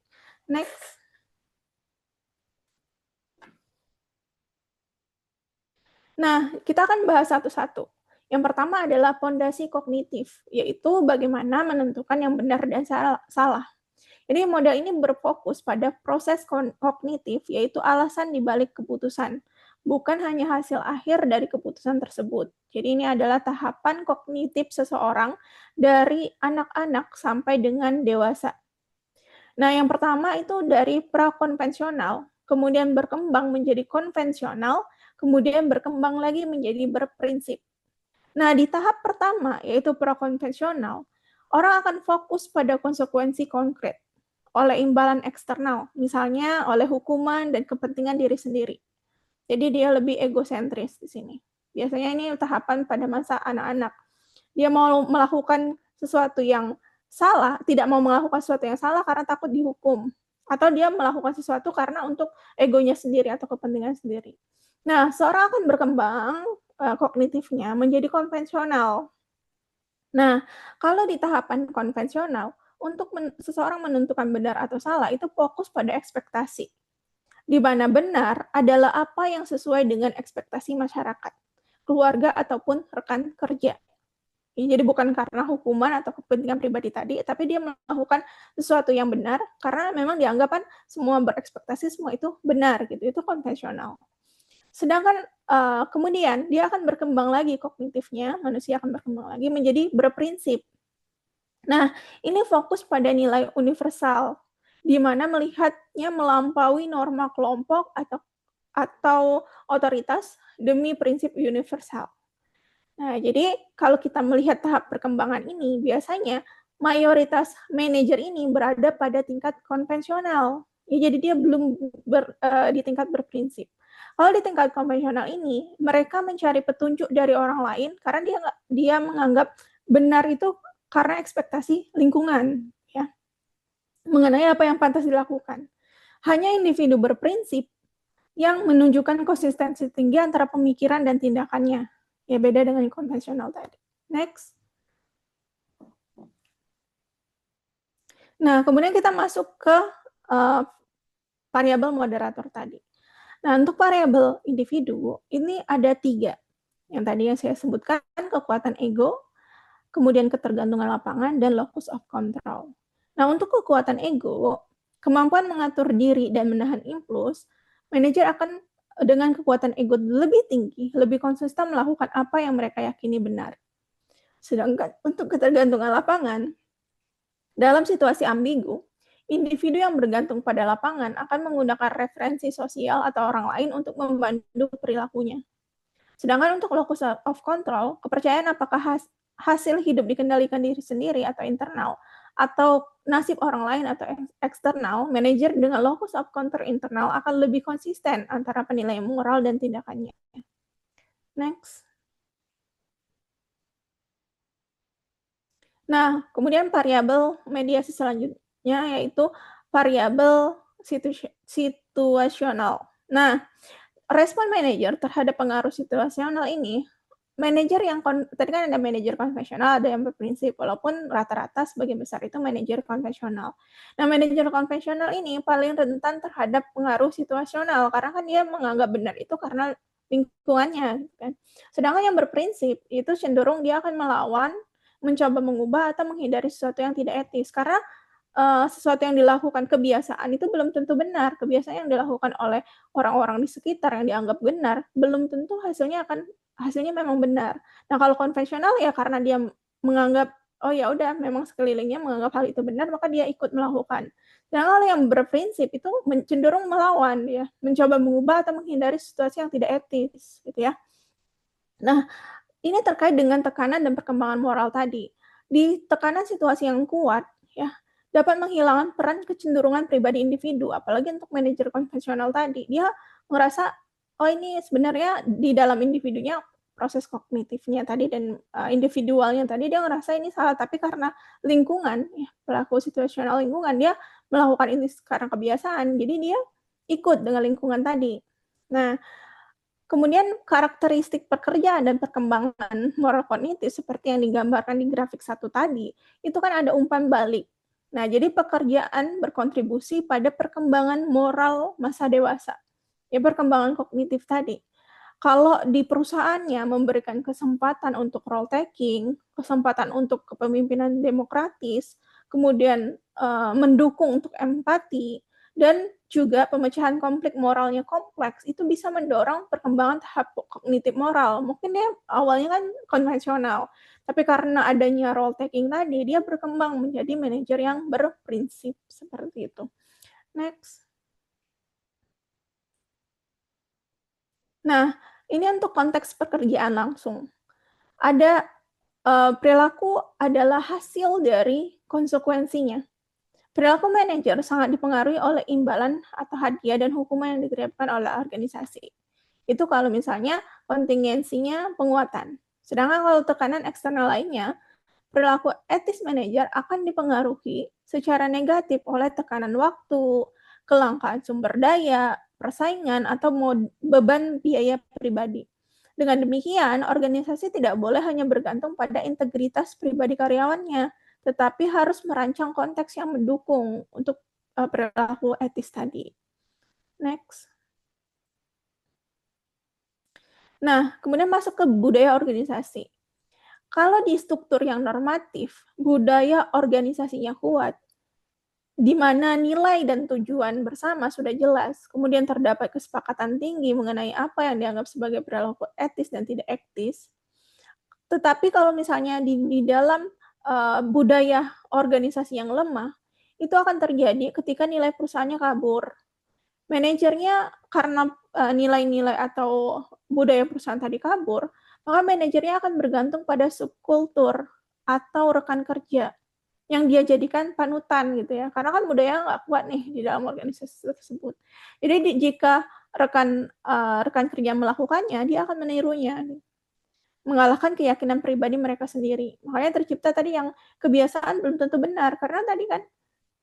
Next. Nah, kita akan bahas satu-satu. Yang pertama adalah fondasi kognitif, yaitu bagaimana menentukan yang benar dan salah. Jadi model ini berfokus pada proses kognitif, yaitu alasan dibalik keputusan, bukan hanya hasil akhir dari keputusan tersebut. Jadi ini adalah tahapan kognitif seseorang dari anak-anak sampai dengan dewasa. Nah, yang pertama itu dari prakonvensional, kemudian berkembang menjadi konvensional, kemudian berkembang lagi menjadi berprinsip. Nah, di tahap pertama, yaitu prakonvensional, orang akan fokus pada konsekuensi konkret oleh imbalan eksternal, misalnya oleh hukuman dan kepentingan diri sendiri. Jadi dia lebih egosentris di sini. Biasanya ini tahapan pada masa anak-anak. Dia mau melakukan sesuatu yang salah, tidak mau melakukan sesuatu yang salah karena takut dihukum, atau dia melakukan sesuatu karena untuk egonya sendiri atau kepentingan sendiri. Nah, seorang akan berkembang kognitifnya menjadi konvensional. Nah, kalau di tahapan konvensional, untuk seseorang menentukan benar atau salah itu fokus pada ekspektasi, di mana benar adalah apa yang sesuai dengan ekspektasi masyarakat, keluarga, ataupun rekan kerja. Jadi bukan karena hukuman atau kepentingan pribadi tadi, tapi dia melakukan sesuatu yang benar karena memang dianggap kan semua berekspektasi semua itu benar gitu. Itu konvensional. Sedangkan kemudian dia akan berkembang lagi kognitifnya, manusia akan berkembang lagi menjadi berprinsip. Nah, ini fokus pada nilai universal, di mana melihatnya melampaui norma kelompok atau otoritas demi prinsip universal. Nah, jadi kalau kita melihat tahap perkembangan ini, biasanya mayoritas manajer ini berada pada tingkat konvensional. Ya, jadi dia belum di tingkat berprinsip. Kalau di tingkat konvensional ini, mereka mencari petunjuk dari orang lain karena dia menganggap benar itu karena ekspektasi lingkungan, ya, mengenai apa yang pantas dilakukan. Hanya individu berprinsip yang menunjukkan konsistensi tinggi antara pemikiran dan tindakannya. Ya, beda dengan konvensional tadi. Next. Nah, kemudian kita masuk ke variabel moderator tadi. Nah, untuk variabel individu, ini ada 3. Yang tadi yang saya sebutkan, kekuatan ego, kemudian ketergantungan lapangan, dan locus of control. Nah, untuk kekuatan ego, kemampuan mengatur diri dan menahan impuls, manajer akan dengan kekuatan ego lebih tinggi, lebih konsisten melakukan apa yang mereka yakini benar. Sedangkan untuk ketergantungan lapangan, dalam situasi ambigu, individu yang bergantung pada lapangan akan menggunakan referensi sosial atau orang lain untuk membantu perilakunya. Sedangkan untuk locus of control, kepercayaan apakah hasil hidup dikendalikan diri sendiri atau internal, atau nasib orang lain atau eksternal, manajer dengan locus of control internal akan lebih konsisten antara penilaian moral dan tindakannya. Next. Nah, kemudian variabel mediasi selanjutnya yaitu variabel situasional. Nah, respon manajer terhadap pengaruh situasional ini, manajer yang tadi kan ada manajer konvensional, ada yang berprinsip, walaupun rata-rata sebagian besar itu manajer konvensional. Nah, manajer konvensional ini paling rentan terhadap pengaruh situasional karena kan dia menganggap benar itu karena lingkungannya, kan. Sedangkan yang berprinsip itu cenderung dia akan melawan, mencoba mengubah atau menghindari sesuatu yang tidak etis karena sesuatu yang dilakukan kebiasaan itu belum tentu benar. Kebiasaan yang dilakukan oleh orang-orang di sekitar yang dianggap benar belum tentu hasilnya memang benar. Nah, kalau konvensional ya karena dia menganggap oh ya udah memang sekelilingnya menganggap hal itu benar maka dia ikut melakukan. Dan kalau yang berprinsip itu cenderung melawan ya, mencoba mengubah atau menghindari situasi yang tidak etis gitu ya. Nah, ini terkait dengan tekanan dan perkembangan moral tadi. Di tekanan situasi yang kuat, ya, dapat menghilangkan peran kecenderungan pribadi individu, apalagi untuk manajer konvensional tadi. Dia merasa, oh ini sebenarnya di dalam individunya proses kognitifnya tadi dan individualnya tadi dia ngerasa ini salah, tapi karena lingkungan, ya, pelaku situasional lingkungan, dia melakukan ini karena kebiasaan, jadi dia ikut dengan lingkungan tadi. Nah, kemudian karakteristik pekerjaan dan perkembangan moral kognitif seperti yang digambarkan di grafik 1 tadi, itu kan ada umpan balik. Nah, jadi pekerjaan berkontribusi pada perkembangan moral masa dewasa. Ya, perkembangan kognitif tadi. Kalau di perusahaannya memberikan kesempatan untuk role taking, kesempatan untuk kepemimpinan demokratis, kemudian mendukung untuk empati, dan juga pemecahan konflik moralnya kompleks, itu bisa mendorong perkembangan tahap kognitif moral. Mungkin dia awalnya kan konvensional, tapi karena adanya role taking tadi, dia berkembang menjadi manajer yang berprinsip seperti itu. Next. Nah, ini untuk konteks pekerjaan langsung. Ada perilaku adalah hasil dari konsekuensinya. Perilaku manajer sangat dipengaruhi oleh imbalan atau hadiah dan hukuman yang diterapkan oleh organisasi. Itu kalau misalnya kontingensinya penguatan. Sedangkan kalau tekanan eksternal lainnya, perilaku etis manajer akan dipengaruhi secara negatif oleh tekanan waktu, kelangkaan sumber daya, persaingan, atau beban biaya pribadi. Dengan demikian, organisasi tidak boleh hanya bergantung pada integritas pribadi karyawannya, tetapi harus merancang konteks yang mendukung untuk perilaku etis tadi. Next. Nah, kemudian masuk ke budaya organisasi. Kalau di struktur yang normatif, budaya organisasinya kuat, di mana nilai dan tujuan bersama sudah jelas, kemudian terdapat kesepakatan tinggi mengenai apa yang dianggap sebagai perilaku etis dan tidak etis. Tetapi kalau misalnya di dalam budaya organisasi yang lemah, itu akan terjadi ketika nilai perusahaannya kabur. Manajernya karena nilai-nilai atau budaya perusahaan tadi kabur, maka manajernya akan bergantung pada subkultur atau rekan kerja yang dia jadikan panutan gitu ya, karena kan budaya nggak kuat nih di dalam organisasi tersebut. Jadi jika rekan kerja melakukannya, dia akan menirunya, mengalahkan keyakinan pribadi mereka sendiri. Makanya tercipta tadi yang kebiasaan belum tentu benar, karena tadi kan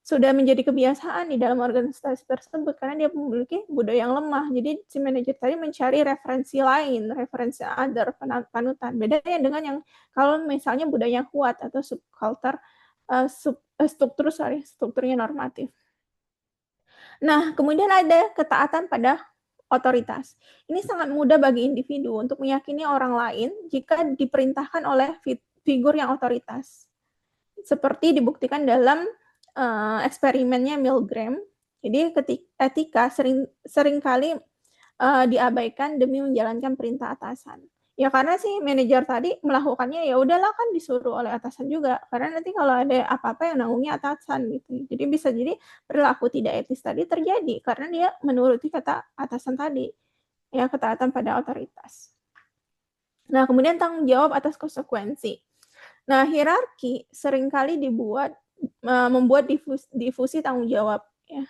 sudah menjadi kebiasaan di dalam organisasi tersebut karena dia memiliki budaya yang lemah. Jadi si manajer tadi mencari referensi lain, referensi other, panutan. Bedanya dengan yang kalau misalnya budaya kuat atau subculture, strukturnya normatif. Nah, kemudian ada ketaatan pada otoritas. Ini sangat mudah bagi individu untuk meyakini orang lain jika diperintahkan oleh figur yang otoritas. Seperti dibuktikan dalam eksperimennya Milgram. Jadi etika seringkali diabaikan demi menjalankan perintah atasan. Ya karena si manajer tadi melakukannya ya udahlah kan disuruh oleh atasan juga. Karena nanti kalau ada apa-apa yang nanggungnya atasan gitu. Jadi bisa jadi perilaku tidak etis tadi terjadi karena dia menuruti kata atasan tadi. Ya ketaatan pada otoritas. Nah, kemudian tanggung jawab atas konsekuensi. Nah, hierarki seringkali membuat difusi tanggung jawab. Ya.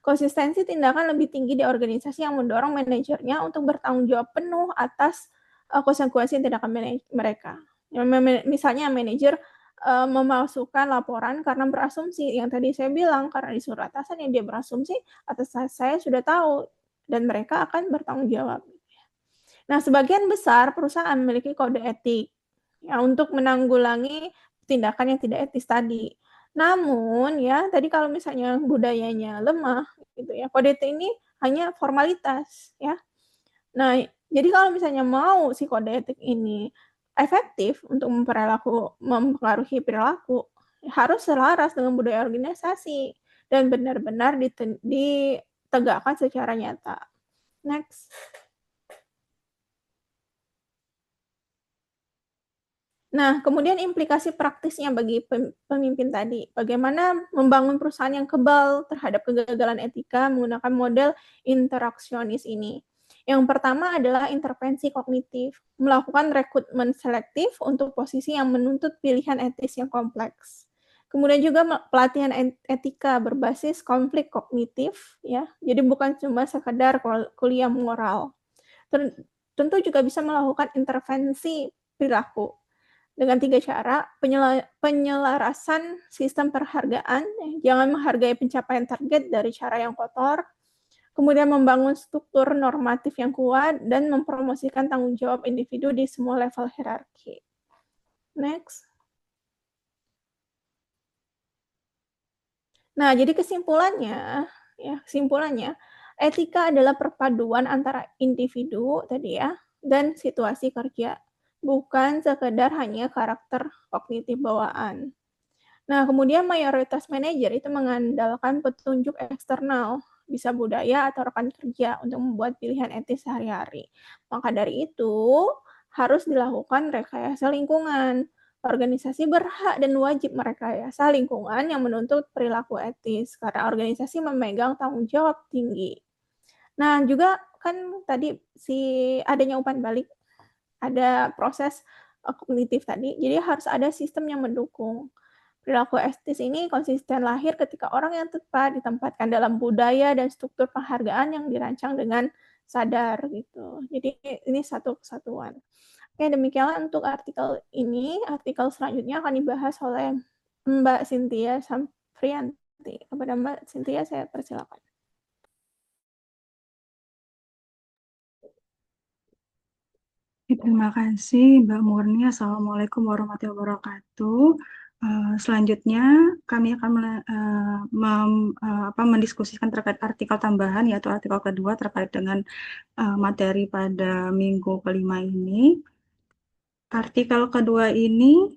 Konsistensi tindakan lebih tinggi di organisasi yang mendorong manajernya untuk bertanggung jawab penuh atas konsekuensi tindakan mereka. Ya, misalnya manajer memalsukan laporan karena berasumsi, yang tadi saya bilang, karena disuruh atasan yang dia berasumsi, atas saya sudah tahu, dan mereka akan bertanggung jawab. Nah, sebagian besar perusahaan memiliki kode etik ya, untuk menanggulangi tindakan yang tidak etis tadi. Namun ya, tadi kalau misalnya budayanya lemah gitu ya, kode etik ini hanya formalitas ya. Nah, jadi kalau misalnya mau si kode etik ini efektif untuk mempengaruhi perilaku, harus selaras dengan budaya organisasi dan benar-benar ditegakkan secara nyata. Next. Nah, kemudian implikasi praktisnya bagi pemimpin tadi, bagaimana membangun perusahaan yang kebal terhadap kegagalan etika menggunakan model interaksionis ini. Yang pertama adalah intervensi kognitif, melakukan rekrutmen selektif untuk posisi yang menuntut pilihan etis yang kompleks. Kemudian juga pelatihan etika berbasis konflik kognitif, ya. Jadi bukan cuma sekedar kuliah moral. Tentu juga bisa melakukan intervensi perilaku dengan 3 cara, penyelarasan sistem penghargaan, jangan menghargai pencapaian target dari cara yang kotor, kemudian membangun struktur normatif yang kuat, dan mempromosikan tanggung jawab individu di semua level hierarki. Next. Nah, jadi kesimpulannya, etika adalah perpaduan antara individu tadi ya, dan situasi kerja, bukan sekedar hanya karakter kognitif bawaan. Nah, kemudian mayoritas manajer itu mengandalkan petunjuk eksternal, bisa budaya atau rekan kerja untuk membuat pilihan etis sehari-hari. Maka dari itu, harus dilakukan rekayasa lingkungan. Organisasi berhak dan wajib merekayasa lingkungan yang menuntut perilaku etis, karena organisasi memegang tanggung jawab tinggi. Nah, juga kan tadi adanya umpan balik, ada proses kognitif tadi, jadi harus ada sistem yang mendukung. Perilaku etis ini konsisten lahir ketika orang yang tepat ditempatkan dalam budaya dan struktur penghargaan yang dirancang dengan sadar gitu. Jadi ini satu kesatuan. Oke, demikianlah untuk artikel ini. Artikel selanjutnya akan dibahas oleh Mbak Cynthia Samprianti. Kepada Mbak Cynthia, saya persilakan. Terima kasih Mbak Murni. Assalamualaikum warahmatullahi wabarakatuh. Selanjutnya kami akan mendiskusikan terkait artikel tambahan, yaitu artikel kedua terkait dengan materi pada minggu kelima ini. Artikel kedua ini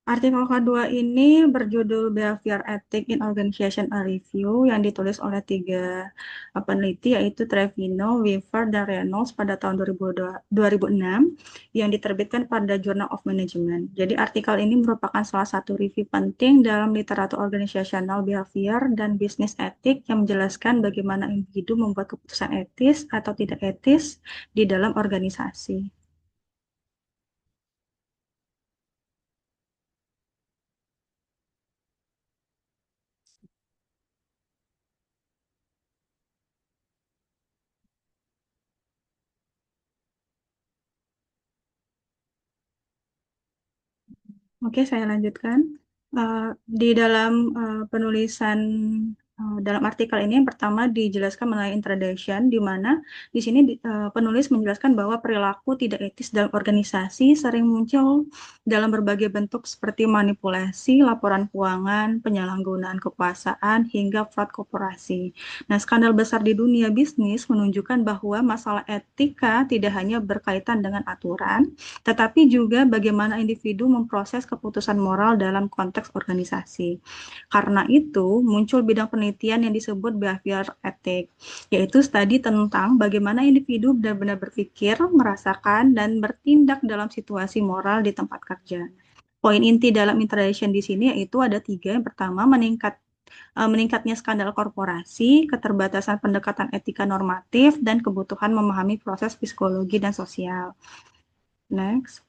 Artikel kedua ini berjudul Behavior Ethic in Organization a Review yang ditulis oleh 3 peneliti yaitu Trevino, Weaver, dan Reynolds pada tahun 2006 yang diterbitkan pada Journal of Management. Jadi artikel ini merupakan salah satu review penting dalam literatur organizational behavior dan business ethic yang menjelaskan bagaimana individu membuat keputusan etis atau tidak etis di dalam organisasi. Oke, saya lanjutkan. Di dalam penulisan dalam artikel ini yang pertama dijelaskan mengenai introduction, di mana di sini penulis menjelaskan bahwa perilaku tidak etis dalam organisasi sering muncul dalam berbagai bentuk seperti manipulasi, laporan keuangan, penyalahgunaan kekuasaan, hingga fraud korporasi. Nah, skandal besar di dunia bisnis menunjukkan bahwa masalah etika tidak hanya berkaitan dengan aturan, tetapi juga bagaimana individu memproses keputusan moral dalam konteks organisasi. Karena itu, muncul bidang penelitian yang disebut behavior ethic, yaitu studi tentang bagaimana individu benar-benar berpikir, merasakan, dan bertindak dalam situasi moral di tempat kerja. Poin inti dalam introduction di sini yaitu ada 3. Yang pertama, meningkatnya skandal korporasi, keterbatasan pendekatan etika normatif, dan kebutuhan memahami proses psikologi dan sosial. Next.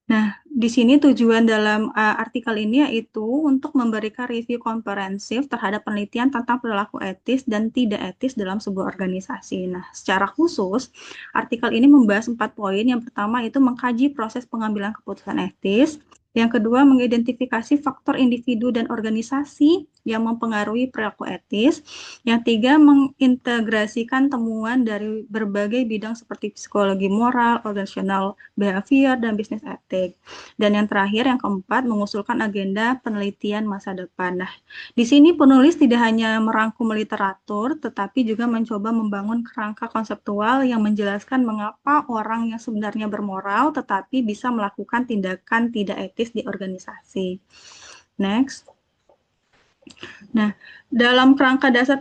Nah, di sini tujuan dalam artikel ini yaitu untuk memberikan review komprehensif terhadap penelitian tentang perilaku etis dan tidak etis dalam sebuah organisasi. Nah, secara khusus, artikel ini membahas 4 poin. Yang pertama itu mengkaji proses pengambilan keputusan etis. Yang kedua, mengidentifikasi faktor individu dan organisasi yang mempengaruhi perilaku etis. Yang tiga, mengintegrasikan temuan dari berbagai bidang seperti psikologi moral, organizational behavior, dan bisnis etik. Dan yang terakhir, yang keempat, mengusulkan agenda penelitian masa depan. Nah, di sini penulis tidak hanya merangkum literatur, tetapi juga mencoba membangun kerangka konseptual yang menjelaskan mengapa orang yang sebenarnya bermoral, tetapi bisa melakukan tindakan tidak etis di organisasi. Next. Nah, dalam kerangka dasar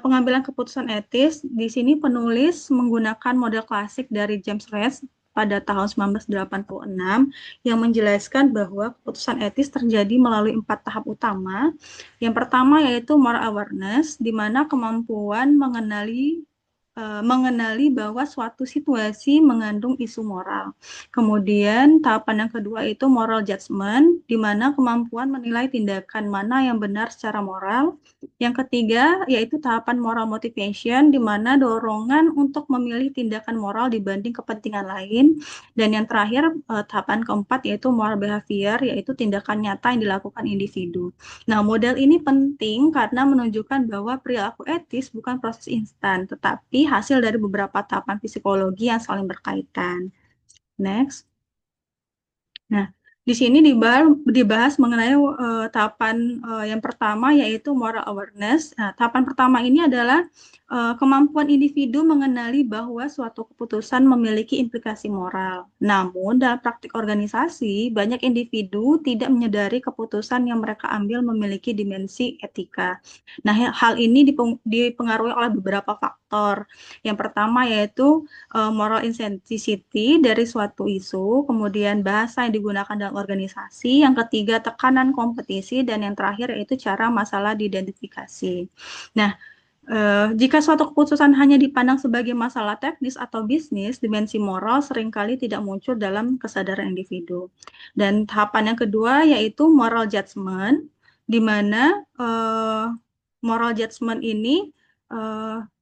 pengambilan keputusan etis, di sini penulis menggunakan model klasik dari James Resch pada tahun 1986 yang menjelaskan bahwa keputusan etis terjadi melalui 4 tahap utama. Yang pertama yaitu moral awareness, di mana kemampuan mengenali bahwa suatu situasi mengandung isu moral. Kemudian tahapan yang kedua itu moral judgment, di mana kemampuan menilai tindakan mana yang benar secara moral. Yang ketiga yaitu tahapan moral motivation, di mana dorongan untuk memilih tindakan moral dibanding kepentingan lain. Dan yang terakhir tahapan keempat yaitu moral behavior, yaitu tindakan nyata yang dilakukan individu. Nah, model ini penting karena menunjukkan bahwa perilaku etis bukan proses instan, tetapi hasil dari beberapa tahapan psikologi yang saling berkaitan. Next. Nah, di sini dibahas mengenai tahapan yang pertama yaitu moral awareness. Nah, tahapan pertama ini adalah kemampuan individu mengenali bahwa suatu keputusan memiliki implikasi moral. Namun, dalam praktik organisasi, banyak individu tidak menyadari keputusan yang mereka ambil memiliki dimensi etika. Nah, hal ini dipengaruhi oleh beberapa faktor. Yang pertama yaitu moral insensitivity dari suatu isu, kemudian bahasa yang digunakan dalam organisasi, yang ketiga tekanan kompetisi, dan yang terakhir yaitu cara masalah diidentifikasi. Nah, jika suatu keputusan hanya dipandang sebagai masalah teknis atau bisnis, dimensi moral seringkali tidak muncul dalam kesadaran individu. Dan tahapan yang kedua yaitu moral judgment, di mana moral judgment ini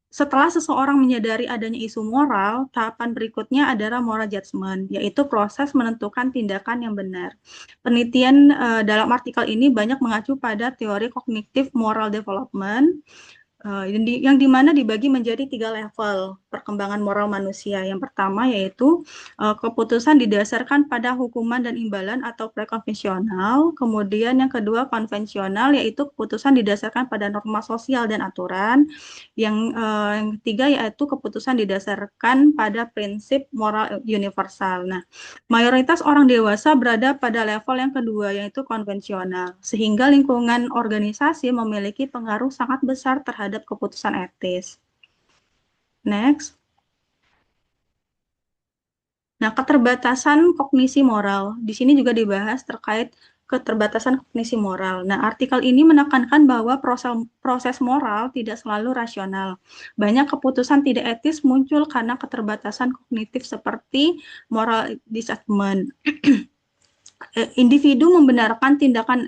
setelah seseorang menyadari adanya isu moral, tahapan berikutnya adalah moral judgment, yaitu proses menentukan tindakan yang benar. Penelitian dalam artikel ini banyak mengacu pada teori kognitif moral development, yang dimana dibagi menjadi 3 level perkembangan moral manusia. Yang pertama yaitu keputusan didasarkan pada hukuman dan imbalan atau prekonvensional. Kemudian yang kedua konvensional, yaitu keputusan didasarkan pada norma sosial dan aturan. Yang ketiga yaitu keputusan didasarkan pada prinsip moral universal. Nah, mayoritas orang dewasa berada pada level yang kedua, yaitu konvensional, sehingga lingkungan organisasi memiliki pengaruh sangat besar terhadap keputusan etis. Next. Nah, keterbatasan kognisi moral. Di sini juga dibahas terkait keterbatasan kognisi moral. Nah, artikel ini menekankan bahwa proses moral tidak selalu rasional. Banyak keputusan tidak etis muncul karena keterbatasan kognitif seperti moral disagreement. Individu membenarkan tindakan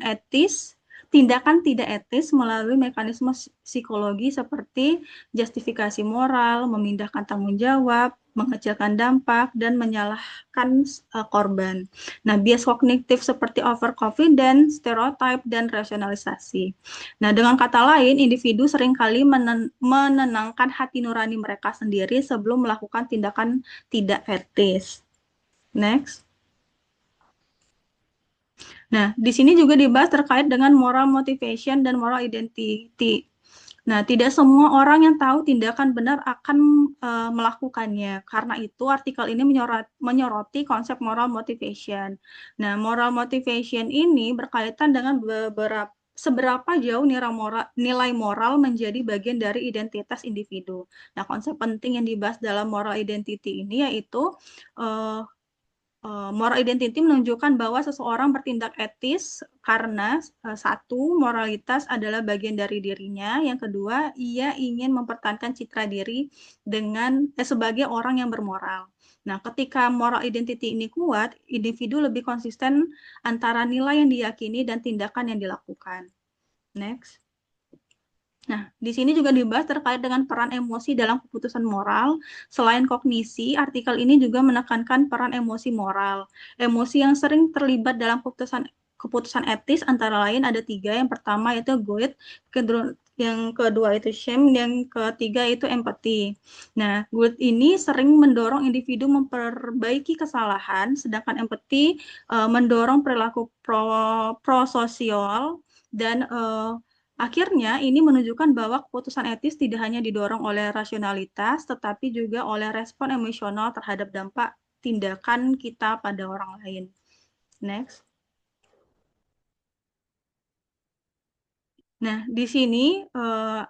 tidak etis melalui mekanisme psikologi seperti justifikasi moral, memindahkan tanggung jawab, mengecilkan dampak, dan menyalahkan korban. Nah, bias kognitif seperti overconfidence, stereotype, dan rasionalisasi. Nah, dengan kata lain, individu seringkali menenangkan hati nurani mereka sendiri sebelum melakukan tindakan tidak etis. Next. Nah, di sini juga dibahas terkait dengan moral motivation dan moral identity. Nah, tidak semua orang yang tahu tindakan benar akan melakukannya. Karena itu, artikel ini menyoroti konsep moral motivation. Nah, moral motivation ini berkaitan dengan seberapa jauh nilai moral menjadi bagian dari identitas individu. Nah, konsep penting yang dibahas dalam moral identity ini yaitu moral identity menunjukkan bahwa seseorang bertindak etis karena satu, moralitas adalah bagian dari dirinya. Yang kedua, ia ingin mempertahankan citra diri sebagai orang yang bermoral. Nah, ketika moral identity ini kuat, individu lebih konsisten antara nilai yang diyakini dan tindakan yang dilakukan. Next. Nah, di sini juga dibahas terkait dengan peran emosi dalam keputusan moral. Selain kognisi, artikel ini juga menekankan peran emosi moral. Emosi yang sering terlibat dalam keputusan etis antara lain ada 3. Yang pertama yaitu guilt, yang kedua itu shame, yang ketiga itu empathy. Nah, guilt ini sering mendorong individu memperbaiki kesalahan, sedangkan empathy mendorong perilaku prososial dan akhirnya, ini menunjukkan bahwa keputusan etis tidak hanya didorong oleh rasionalitas, tetapi juga oleh respon emosional terhadap dampak tindakan kita pada orang lain. Next. Nah, di sini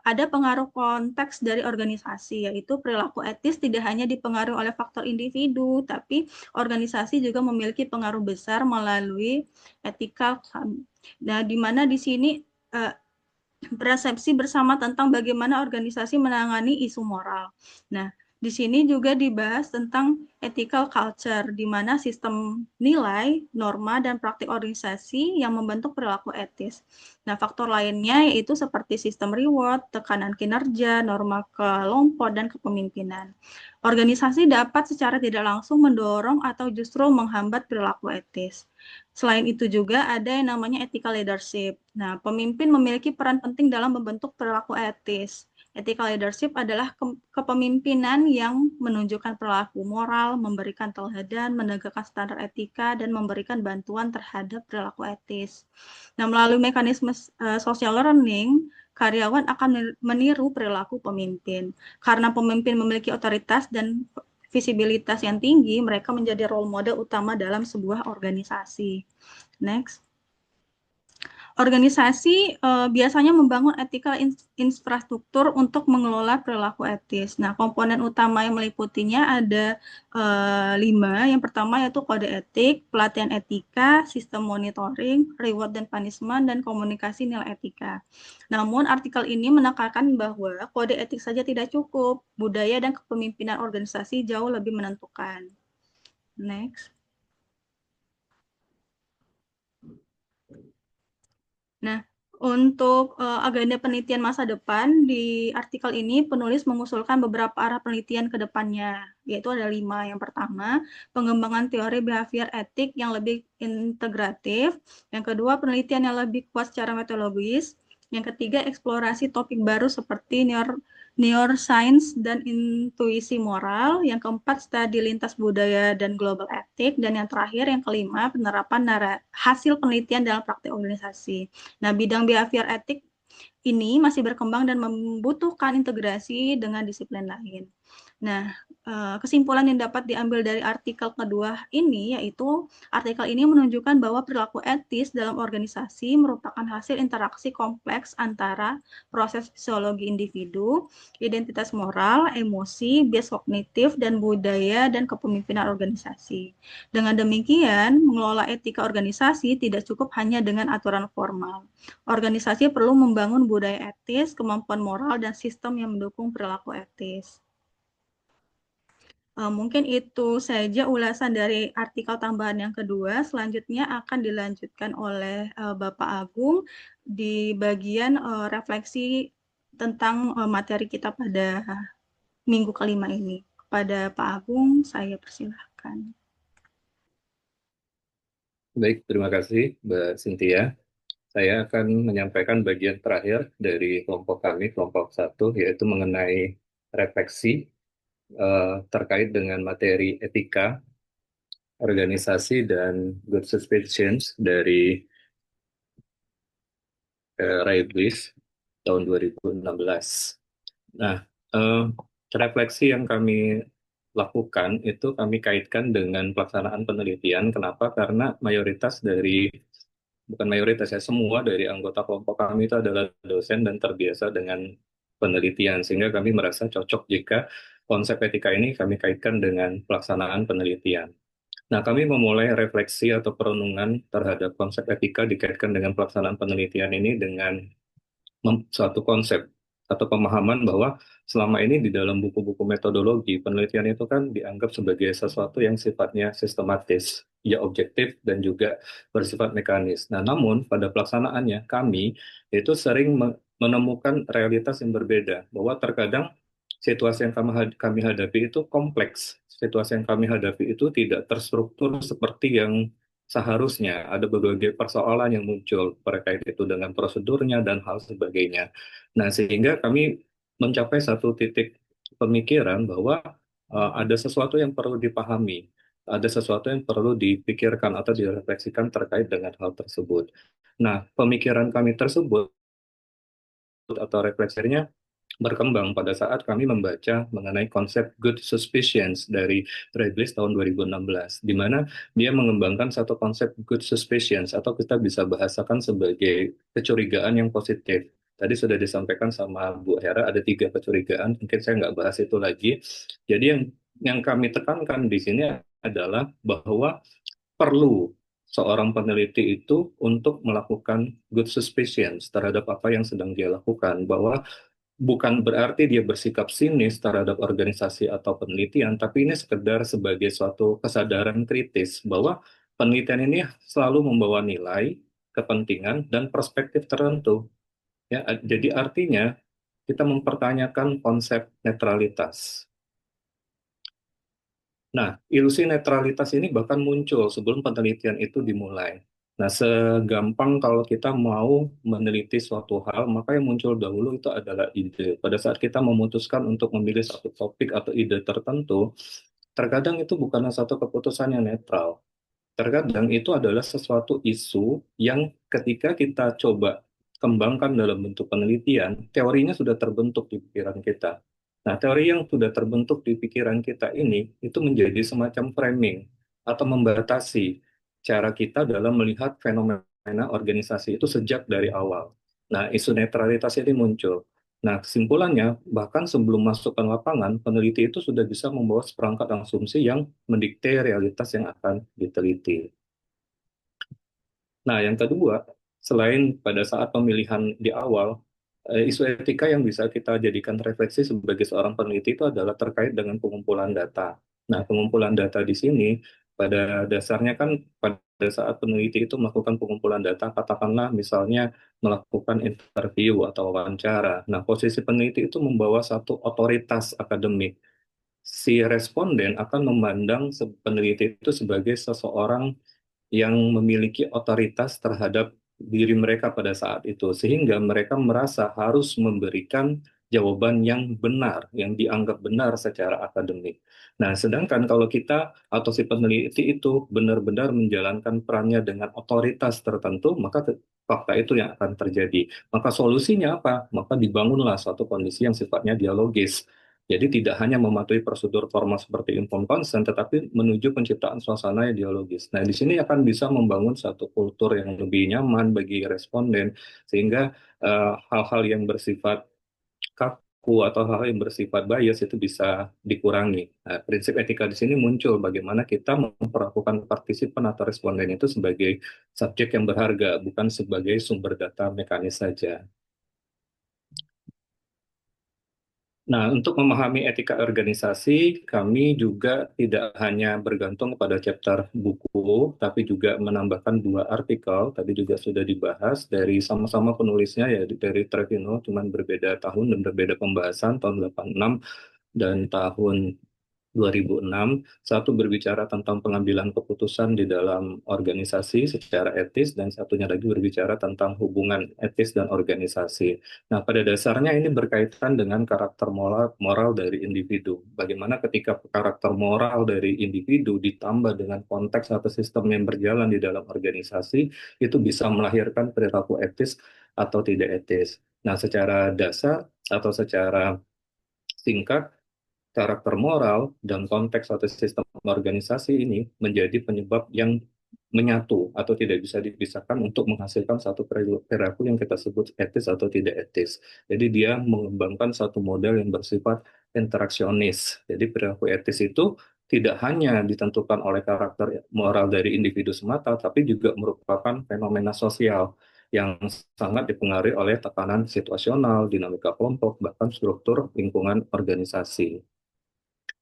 ada pengaruh konteks dari organisasi, yaitu perilaku etis tidak hanya dipengaruhi oleh faktor individu, tapi organisasi juga memiliki pengaruh besar melalui etika. Nah, di mana di sini persepsi bersama tentang bagaimana organisasi menangani isu moral. Nah, di sini juga dibahas tentang ethical culture, di mana sistem nilai, norma, dan praktik organisasi yang membentuk perilaku etis. Nah, faktor lainnya yaitu seperti sistem reward, tekanan kinerja, norma kelompok, dan kepemimpinan. Organisasi dapat secara tidak langsung mendorong atau justru menghambat perilaku etis. Selain itu juga ada yang namanya ethical leadership. Nah, pemimpin memiliki peran penting dalam membentuk perilaku etis. Ethical leadership adalah kepemimpinan yang menunjukkan perilaku moral, memberikan teladan, menegakkan standar etika, dan memberikan bantuan terhadap perilaku etis. Nah, melalui mekanisme social learning, karyawan akan meniru perilaku pemimpin. Karena pemimpin memiliki otoritas dan visibilitas yang tinggi, mereka menjadi role model utama dalam sebuah organisasi. Next. Organisasi biasanya membangun etika infrastruktur untuk mengelola perilaku etis. Nah, komponen utama yang meliputinya ada 5. Yang pertama yaitu kode etik, pelatihan etika, sistem monitoring, reward dan punishment, dan komunikasi nilai etika. Namun, artikel ini menekankan bahwa kode etik saja tidak cukup. Budaya dan kepemimpinan organisasi jauh lebih menentukan. Next. Nah, Untuk agenda penelitian masa depan, di artikel ini penulis mengusulkan beberapa arah penelitian ke depannya, yaitu ada 5. Yang pertama, pengembangan teori behavior etik yang lebih integratif. Yang kedua, penelitian yang lebih kuat secara metodologis. Yang ketiga, eksplorasi topik baru seperti neuroscience dan intuisi moral. Yang keempat, studi lintas budaya dan global etik. Dan yang terakhir, yang kelima, penerapan hasil penelitian dalam praktik organisasi. Nah, bidang behavior etik ini masih berkembang dan membutuhkan integrasi dengan disiplin lain. Nah, kesimpulan yang dapat diambil dari artikel kedua ini yaitu artikel ini menunjukkan bahwa perilaku etis dalam organisasi merupakan hasil interaksi kompleks antara proses fisiologi individu, identitas moral, emosi, bias kognitif, dan budaya dan kepemimpinan organisasi. Dengan demikian, mengelola etika organisasi tidak cukup hanya dengan aturan formal. Organisasi perlu membangun budaya etis, kemampuan moral, dan sistem yang mendukung perilaku etis. Mungkin itu saja ulasan dari artikel tambahan yang kedua. Selanjutnya akan dilanjutkan oleh Bapak Agung di bagian refleksi tentang materi kita pada minggu kelima ini. Kepada Pak Agung, saya persilahkan. Baik, terima kasih Mbak Cynthia. Saya akan menyampaikan bagian terakhir dari kelompok kami, kelompok 1, yaitu mengenai refleksi terkait dengan materi etika, organisasi, dan good suspicions dari Ray Bliss tahun 2016. Nah, eh, refleksi yang kami lakukan itu kami kaitkan dengan pelaksanaan penelitian. Kenapa? Karena bukan mayoritas ya, semua dari anggota kelompok kami itu adalah dosen dan terbiasa dengan penelitian, sehingga kami merasa cocok jika konsep etika ini kami kaitkan dengan pelaksanaan penelitian. Nah, kami memulai refleksi atau perenungan terhadap konsep etika dikaitkan dengan pelaksanaan penelitian ini dengan suatu konsep atau pemahaman bahwa selama ini di dalam buku-buku metodologi penelitian itu kan dianggap sebagai sesuatu yang sifatnya sistematis, ya objektif dan juga bersifat mekanis. Nah, namun pada pelaksanaannya kami itu sering menemukan realitas yang berbeda, bahwa terkadang situasi yang kami hadapi itu kompleks. Situasi yang kami hadapi itu tidak terstruktur seperti yang seharusnya. Ada berbagai persoalan yang muncul terkait itu dengan prosedurnya dan hal sebagainya. Nah, sehingga kami mencapai satu titik pemikiran bahwa ada sesuatu yang perlu dipahami, ada sesuatu yang perlu dipikirkan atau direfleksikan terkait dengan hal tersebut. Nah, pemikiran kami tersebut atau refleksinya berkembang pada saat kami membaca mengenai konsep good suspicions dari Redlis tahun 2016, di mana dia mengembangkan satu konsep good suspicions atau kita bisa bahasakan sebagai kecurigaan yang positif. Tadi sudah disampaikan sama Bu Hera ada 3 kecurigaan, mungkin saya nggak bahas itu lagi. Jadi yang kami tekankan di sini adalah bahwa perlu seorang peneliti itu untuk melakukan good suspicions terhadap apa yang sedang dia lakukan, bahwa bukan berarti dia bersikap sinis terhadap organisasi atau penelitian, tapi ini sekedar sebagai suatu kesadaran kritis bahwa penelitian ini selalu membawa nilai, kepentingan, dan perspektif tertentu. Ya, jadi artinya kita mempertanyakan konsep netralitas. Nah, ilusi netralitas ini bahkan muncul sebelum penelitian itu dimulai. Nah, segampang kalau kita mau meneliti suatu hal, maka yang muncul dahulu itu adalah ide. Pada saat kita memutuskan untuk memilih satu topik atau ide tertentu, terkadang itu bukanlah satu keputusan yang netral. Terkadang itu adalah sesuatu isu yang ketika kita coba kembangkan dalam bentuk penelitian, teorinya sudah terbentuk di pikiran kita. Nah, teori yang sudah terbentuk di pikiran kita ini itu menjadi semacam framing atau membatasi cara kita dalam melihat fenomena organisasi itu sejak dari awal. Nah, isu netralitas ini muncul. Nah, kesimpulannya, bahkan sebelum masuk ke lapangan, peneliti itu sudah bisa membawa seperangkat asumsi yang mendikte realitas yang akan diteliti. Nah, yang kedua, selain pada saat pemilihan di awal, isu etika yang bisa kita jadikan refleksi sebagai seorang peneliti itu adalah terkait dengan pengumpulan data. Nah, pengumpulan data di sini Pada dasarnya kan pada saat peneliti itu melakukan pengumpulan data, katakanlah misalnya melakukan interview atau wawancara. Nah, posisi peneliti itu membawa satu otoritas akademik. Si responden akan memandang peneliti itu sebagai seseorang yang memiliki otoritas terhadap diri mereka pada saat itu, sehingga mereka merasa harus memberikan jawaban yang benar, yang dianggap benar secara akademik. Nah, sedangkan kalau kita atau si peneliti itu benar-benar menjalankan perannya dengan otoritas tertentu, maka fakta itu yang akan terjadi. Maka solusinya apa? Maka dibangunlah suatu kondisi yang sifatnya dialogis. Jadi tidak hanya mematuhi prosedur formal seperti informed consent, tetapi menuju penciptaan suasana yang dialogis. Nah, di sini akan bisa membangun satu kultur yang lebih nyaman bagi responden, sehingga hal-hal yang bersifat kaku atau hal yang bersifat bias itu bisa dikurangi. Nah, prinsip etika di sini muncul bagaimana kita memperlakukan partisipan atau responden itu sebagai subjek yang berharga, bukan sebagai sumber data mekanis saja. Nah, untuk memahami etika organisasi, kami juga tidak hanya bergantung pada chapter buku, tapi juga menambahkan 2 artikel, tadi juga sudah dibahas dari sama-sama penulisnya, ya dari Trevino, cuman berbeda tahun dan berbeda pembahasan, tahun 86 dan tahun 2006. Satu berbicara tentang pengambilan keputusan di dalam organisasi secara etis, dan satunya lagi berbicara tentang hubungan etis dan organisasi. Nah, pada dasarnya ini berkaitan dengan karakter moral dari individu. Bagaimana ketika karakter moral dari individu ditambah dengan konteks atau sistem yang berjalan di dalam organisasi, itu bisa melahirkan perilaku etis atau tidak etis. Nah, secara dasar atau secara singkat, karakter moral dan konteks atau sistem organisasi ini menjadi penyebab yang menyatu atau tidak bisa dipisahkan untuk menghasilkan satu perilaku yang kita sebut etis atau tidak etis. Jadi dia mengembangkan satu model yang bersifat interaksionis. Jadi perilaku etis itu tidak hanya ditentukan oleh karakter moral dari individu semata, tapi juga merupakan fenomena sosial yang sangat dipengaruhi oleh tekanan situasional, dinamika kelompok, bahkan struktur lingkungan organisasi.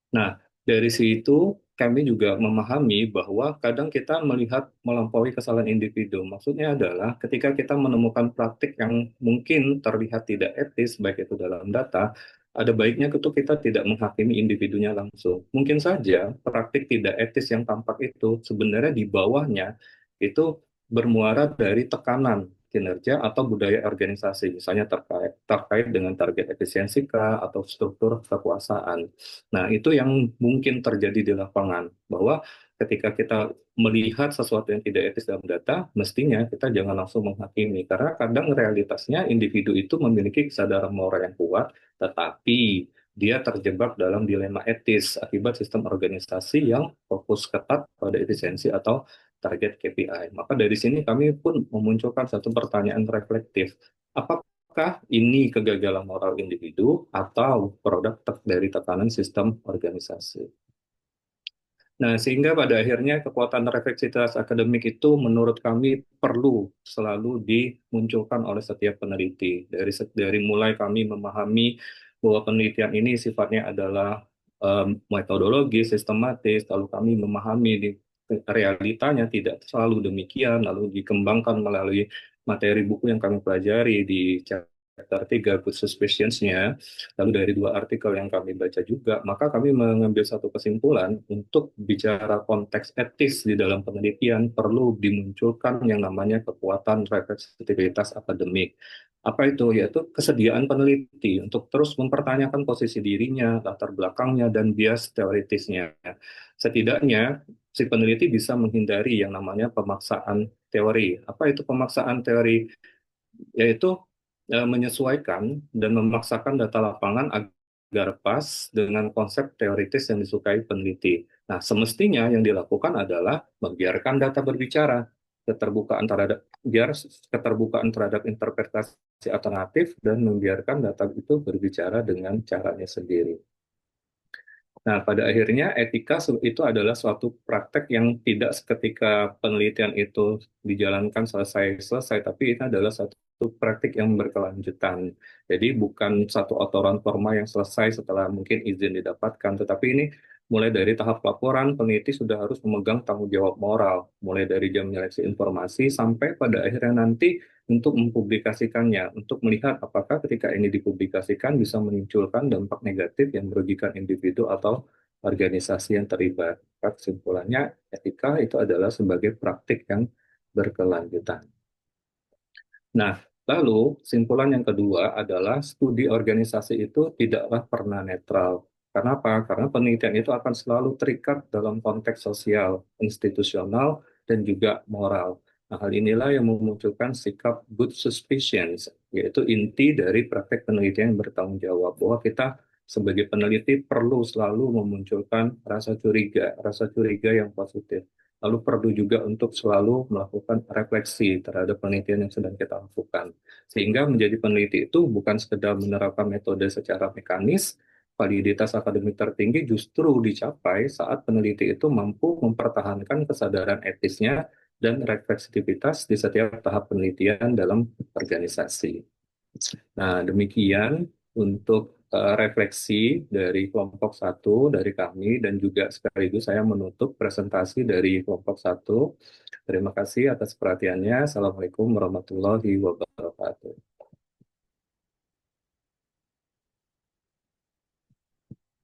Nah, dari situ kami juga memahami bahwa kadang kita melihat melampaui kesalahan individu. Maksudnya adalah ketika kita menemukan praktik yang mungkin terlihat tidak etis, baik itu dalam data, ada baiknya itu kita tidak menghakimi individunya langsung. Mungkin saja praktik tidak etis yang tampak itu sebenarnya di bawahnya itu bermuara dari tekanan kinerja atau budaya organisasi, misalnya terkait dengan target efisiensi kah, atau struktur kekuasaan. Nah, itu yang mungkin terjadi di lapangan, bahwa ketika kita melihat sesuatu yang tidak etis dalam data, mestinya kita jangan langsung menghakimi, karena kadang realitasnya individu itu memiliki kesadaran moral yang kuat, tetapi dia terjebak dalam dilema etis akibat sistem organisasi yang fokus ketat pada efisiensi atau target KPI. Maka dari sini kami pun memunculkan satu pertanyaan reflektif. Apakah ini kegagalan moral individu atau produk dari tekanan sistem organisasi? Nah, sehingga pada akhirnya kekuatan refleksivitas akademik itu menurut kami perlu selalu dimunculkan oleh setiap peneliti. Dari mulai kami memahami bahwa penelitian ini sifatnya adalah metodologi, sistematis, lalu kami memahami di realitanya tidak selalu demikian, lalu dikembangkan melalui materi buku yang kami pelajari di chapter 3 Good Suspicions-nya, lalu dari 2 artikel yang kami baca juga, maka kami mengambil satu kesimpulan untuk bicara konteks etis di dalam penelitian perlu dimunculkan yang namanya kekuatan refleksivitas akademik. Apa itu? Yaitu kesediaan peneliti untuk terus mempertanyakan posisi dirinya, latar belakangnya, dan bias teoritisnya. Setidaknya, si peneliti bisa menghindari yang namanya pemaksaan teori. Apa itu pemaksaan teori? Yaitu menyesuaikan dan memaksakan data lapangan agar pas dengan konsep teoritis yang disukai peneliti. Nah, semestinya yang dilakukan adalah membiarkan data berbicara, keterbukaan terhadap interpretasi alternatif, dan membiarkan data itu berbicara dengan caranya sendiri. Nah, pada akhirnya etika itu adalah suatu praktek yang tidak seketika penelitian itu dijalankan selesai-selesai, tapi ini adalah satu praktik yang berkelanjutan. Jadi bukan satu aturan formal yang selesai setelah mungkin izin didapatkan, tetapi ini Mulai dari tahap laporan, peneliti sudah harus memegang tanggung jawab moral, mulai dari jam menyeleksi informasi sampai pada akhirnya nanti untuk mempublikasikannya, untuk melihat apakah ketika ini dipublikasikan bisa memunculkan dampak negatif yang merugikan individu atau organisasi yang terlibat. Kesimpulannya, etika itu adalah sebagai praktik yang berkelanjutan. Nah, lalu kesimpulan yang kedua adalah studi organisasi itu tidaklah pernah netral. Kenapa? Karena penelitian itu akan selalu terikat dalam konteks sosial, institusional, dan juga moral. Nah, hal inilah yang memunculkan sikap good suspicions, yaitu inti dari praktek penelitian yang bertanggung jawab, bahwa kita sebagai peneliti perlu selalu memunculkan rasa curiga yang positif. Lalu perlu juga untuk selalu melakukan refleksi terhadap penelitian yang sedang kita lakukan. Sehingga menjadi peneliti itu bukan sekedar menerapkan metode secara mekanis, validitas akademik tertinggi justru dicapai saat peneliti itu mampu mempertahankan kesadaran etisnya dan refleksivitas di setiap tahap penelitian dalam organisasi. Nah, demikian untuk refleksi dari kelompok satu dari kami dan juga sekaligus saya menutup presentasi dari kelompok satu. Terima kasih atas perhatiannya. Assalamualaikum warahmatullahi wabarakatuh.